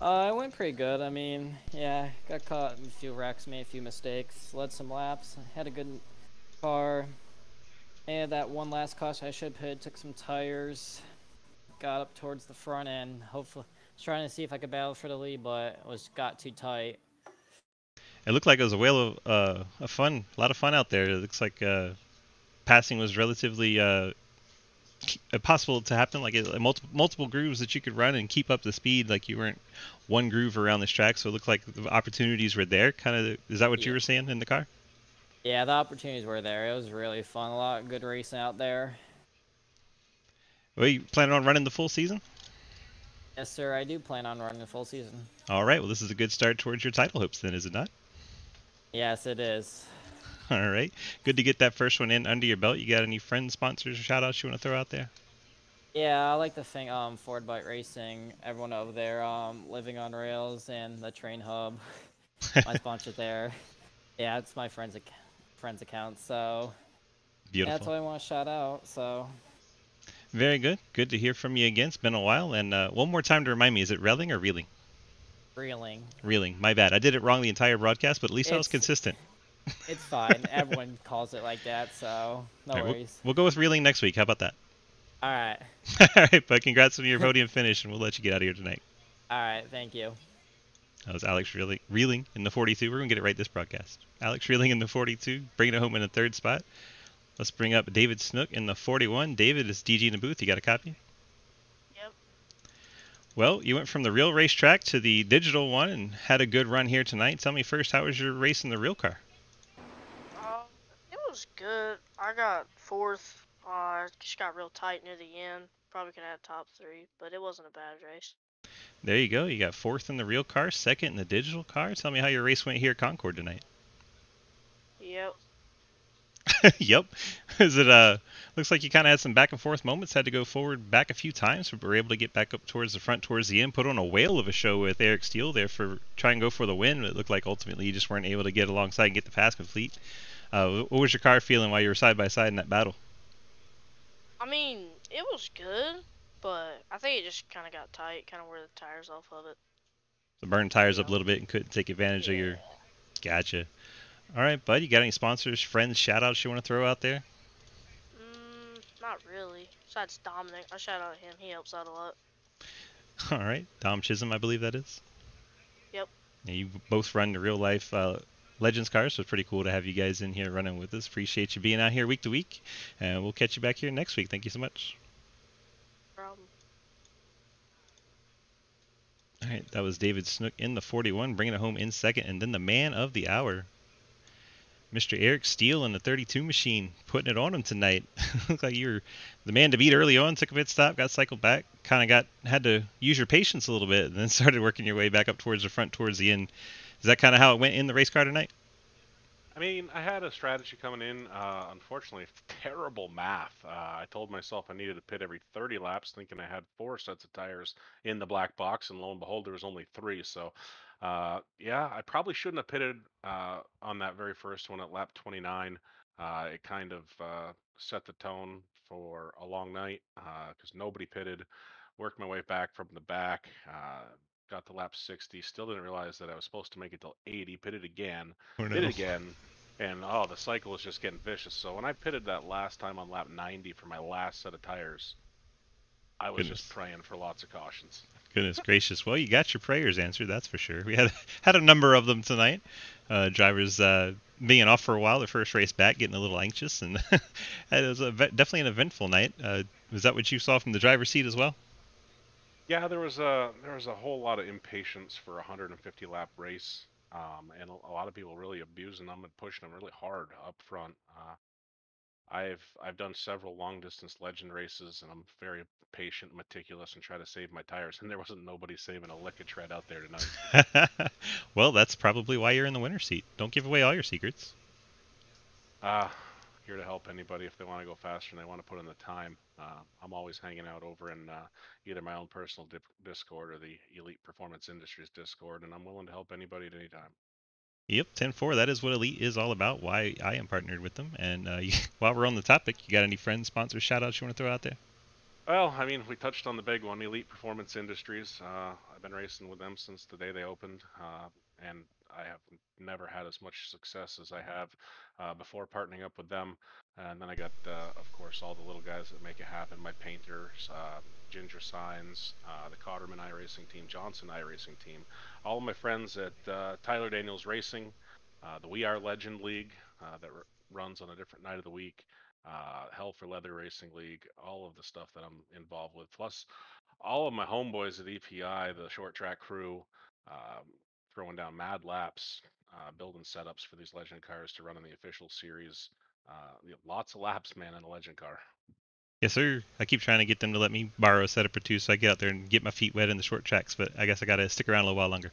It went pretty good. I mean, yeah, got caught in a few wrecks, made a few mistakes, led some laps, had a good car. And that one last caution I should have put, took some tires, got up towards the front end. Hopefully, was trying to see if I could battle for the lead, but it got too tight. It looked like it was a whale of fun, a lot of fun out there. It looks like passing was relatively possible to happen, like multiple grooves that you could run and keep up the speed, like you weren't one groove around this track. So it looked like the opportunities were there. Kind of, is that what you were saying in the car? Yeah, the opportunities were there. It was really fun. A lot of good racing out there. Well, you planning on running the full season? Yes, sir. I do plan on running the full season. All right. Well, this is a good start towards your title hopes, then, is it not? Yes, it is. All right. Good to get that first one in under your belt. You got any friends, sponsors, or shout outs you want to throw out there? Yeah, I like to thank Ford Bike Racing, everyone over there, Living on Rails, and the Train Hub, my sponsor there. Yeah, it's my friend's account, so Beautiful. yeah, that's what I want to shout out. So Very good. Good to hear from you again. It's been a while. And one more time to remind me, is it Relling or Reeling? reeling. Reeling. My bad. I did it wrong the entire broadcast, but at least I was consistent. It's fine. Everyone calls it like that, so no All right, worries. we'll go with Reeling next week. How about that? All right. All right, but congrats on your podium finish, and we'll let you get out of here tonight. All right. Thank you. That was Alex Reeling in the 42. We're going to get it right this broadcast. Alex Reeling in the 42, bringing it home in the 3rd spot. Let's bring up David Snook in the 41. David, is DG in the booth. You got a copy? Yep. Well, you went from the real racetrack to the digital one and had a good run here tonight. Tell me first, how was your race in the real car? It was good. I got 4th. Just got real tight near the end. Probably could have had top 3, but it wasn't a bad race. There you go. You got 4th in the real car, 2nd in the digital car. Tell me how your race went here at Concord tonight. Yep. Yep. Is it looks like you kind of had some back and forth moments, had to go forward back a few times, but were able to get back up towards the front towards the end, put on a whale of a show with Eric Steele there for try and go for the win. It looked like ultimately you just weren't able to get alongside and get the pass complete. What was your car feeling while you were side by side in that battle? I mean, it was good, but I think it just kind of got tight, kind of wore the tires off of it. So burned tires up a little bit and couldn't take advantage of your... Gotcha. All right, bud. You got any sponsors, friends, shout-outs you want to throw out there? Not really. Besides Dominic, I shout out him. He helps out a lot. All right, Dom Chisholm, I believe that is. Yep. Yeah, you both run the real life Legends cars, so it's pretty cool to have you guys in here running with us. Appreciate you being out here week to week, and we'll catch you back here next week. Thank you so much. Problem. All right, that was David Snook in the 41, bringing it home in second, and then the man of the hour, Mr. Eric Steele in the 32 machine, putting it on him tonight. Looked like you were the man to beat early on, took a pit stop, got cycled back, had to use your patience a little bit, and then started working your way back up towards the front towards the end. Is that kind of how it went in the race car tonight? I mean, I had a strategy coming in. Unfortunately, terrible math. I told myself I needed to pit every 30 laps, thinking I had 4 sets of tires in the black box, and lo and behold, there was only 3. So, yeah, I probably shouldn't have pitted on that very first one at lap 29. It kind of set the tone for a long night because nobody pitted. Worked my way back from the back. Got to lap 60. Still didn't realize that I was supposed to make it till 80. Pitted again. Oh, no. Did it again. And oh, the cycle is just getting vicious. So when I pitted that last time on lap 90 for my last set of tires, I was just praying for lots of cautions. Goodness gracious. Well, you got your prayers answered, that's for sure. We had a number of them tonight. Drivers being off for a while, their first race back, getting a little anxious, and it was definitely an eventful night. Was that what you saw from the driver's seat as well? Yeah, there was a whole lot of impatience for a 150 lap race. And a lot of people really abusing them and pushing them really hard up front. I've done several long distance legend races, and I'm very patient, meticulous, and try to save my tires. And there wasn't nobody saving a lick of tread out there tonight. Well, that's probably why you're in the winner's seat. Don't give away all your secrets. Here to help anybody if they want to go faster and they want to put in the time. I'm always hanging out over in either my own personal Discord or the Elite Performance Industries Discord, and I'm willing to help anybody at any time. Yep, 10-4. That is what Elite is all about, why I am partnered with them. And while we're on the topic, you got any friends, sponsors, shout-outs you want to throw out there? Well, I mean, we touched on the big one, Elite Performance Industries. I've been racing with them since the day they opened, and I have never had as much success as I have before partnering up with them. And then I got, of course, all the little guys that make it happen, my painters, Ginger Signs, the Cotterman iRacing team, Johnson iRacing team, all of my friends at Tyler Daniels Racing, the We Are Legend League that runs on a different night of the week, Hell for Leather Racing League, all of the stuff that I'm involved with, plus all of my homeboys at EPI, the short track crew, throwing down mad laps, building setups for these legend cars to run in the official series. Lots of laps, man, in a legend car. Yes, sir. I keep trying to get them to let me borrow a setup or two so I get out there and get my feet wet in the short tracks, but I guess I got to stick around a little while longer.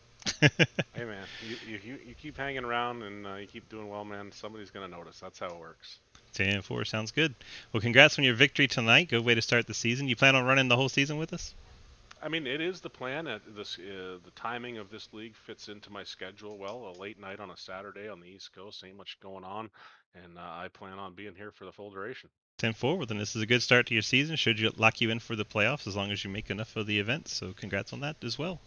Hey, man, you keep hanging around and you keep doing well, man. Somebody's going to notice. That's how it works. 10-4 sounds good. Well, congrats on your victory tonight. Good way to start the season. You plan on running the whole season with us? I mean, it is the plan. The timing of this league fits into my schedule well. A late night on a Saturday on the East Coast, ain't much going on, and I plan on being here for the full duration. 10-4. Well, then this is a good start to your season. Should you lock you in for the playoffs as long as you make enough of the events. So congrats on that as well.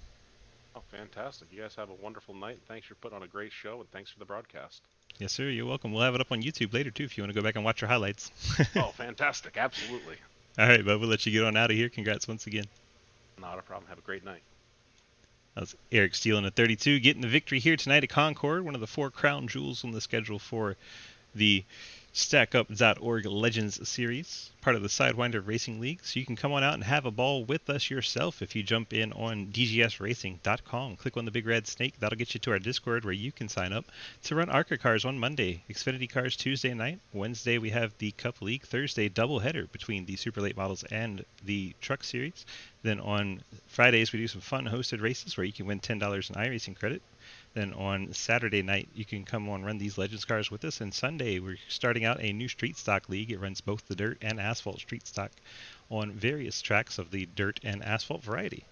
Oh, fantastic. You guys have a wonderful night. Thanks for putting on a great show, and thanks for the broadcast. Yes, sir. You're welcome. We'll have it up on YouTube later, too, if you want to go back and watch our highlights. Oh, fantastic. Absolutely. All right, bud. We'll let you get on out of here. Congrats once again. Not a problem. Have a great night. That was Eric Steele in the 32, getting the victory here tonight at Concord, one of the 4 crown jewels on the schedule for the StackUp.org Legends Series, part of the Sidewinder Racing League. So you can come on out and have a ball with us yourself if you jump in on dgsracing.com. Click on the big red snake. That'll get you to our Discord where you can sign up to run ARCA cars on Monday, Xfinity cars Tuesday night. Wednesday we have the Cup League. Thursday doubleheader between the Super Late models and the Truck Series. Then on Fridays we do some fun hosted races where you can win $10 in iRacing credit. Then on Saturday night, you can come on run these Legends cars with us. And Sunday, we're starting out a new street stock league. It runs both the dirt and asphalt street stock on various tracks of the dirt and asphalt variety.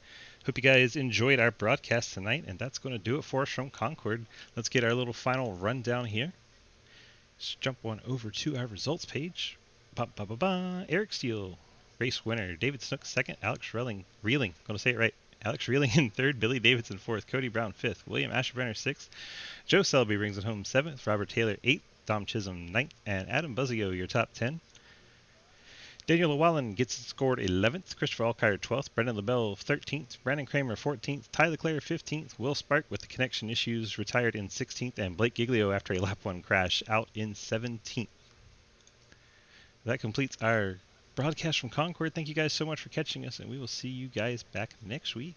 Hope you guys enjoyed our broadcast tonight, and that's going to do it for us from Concord. Let's get our little final rundown here. Let's jump on over to our results page. Eric Steele, race winner. David Snook, second. Alex Reeling, going to say it right. Alex Reeling in third, Billy Davidson fourth, Cody Brown fifth, William Asherbrenner sixth, Joe Selby brings it home seventh, Robert Taylor eighth, Dom Chisholm ninth, and Adam Buzzio your top 10. Daniel Llewellyn gets scored 11th, Christopher Alkire 12th, Brendan LaBelle 13th, Brandon Kramer 14th, Ty Leclerc 15th, Will Spark with the connection issues retired in 16th, and Blake Giglio after a lap 1 crash out in 17th. That completes our broadcast from Concord. Thank you guys so much for catching us, and we will see you guys back next week.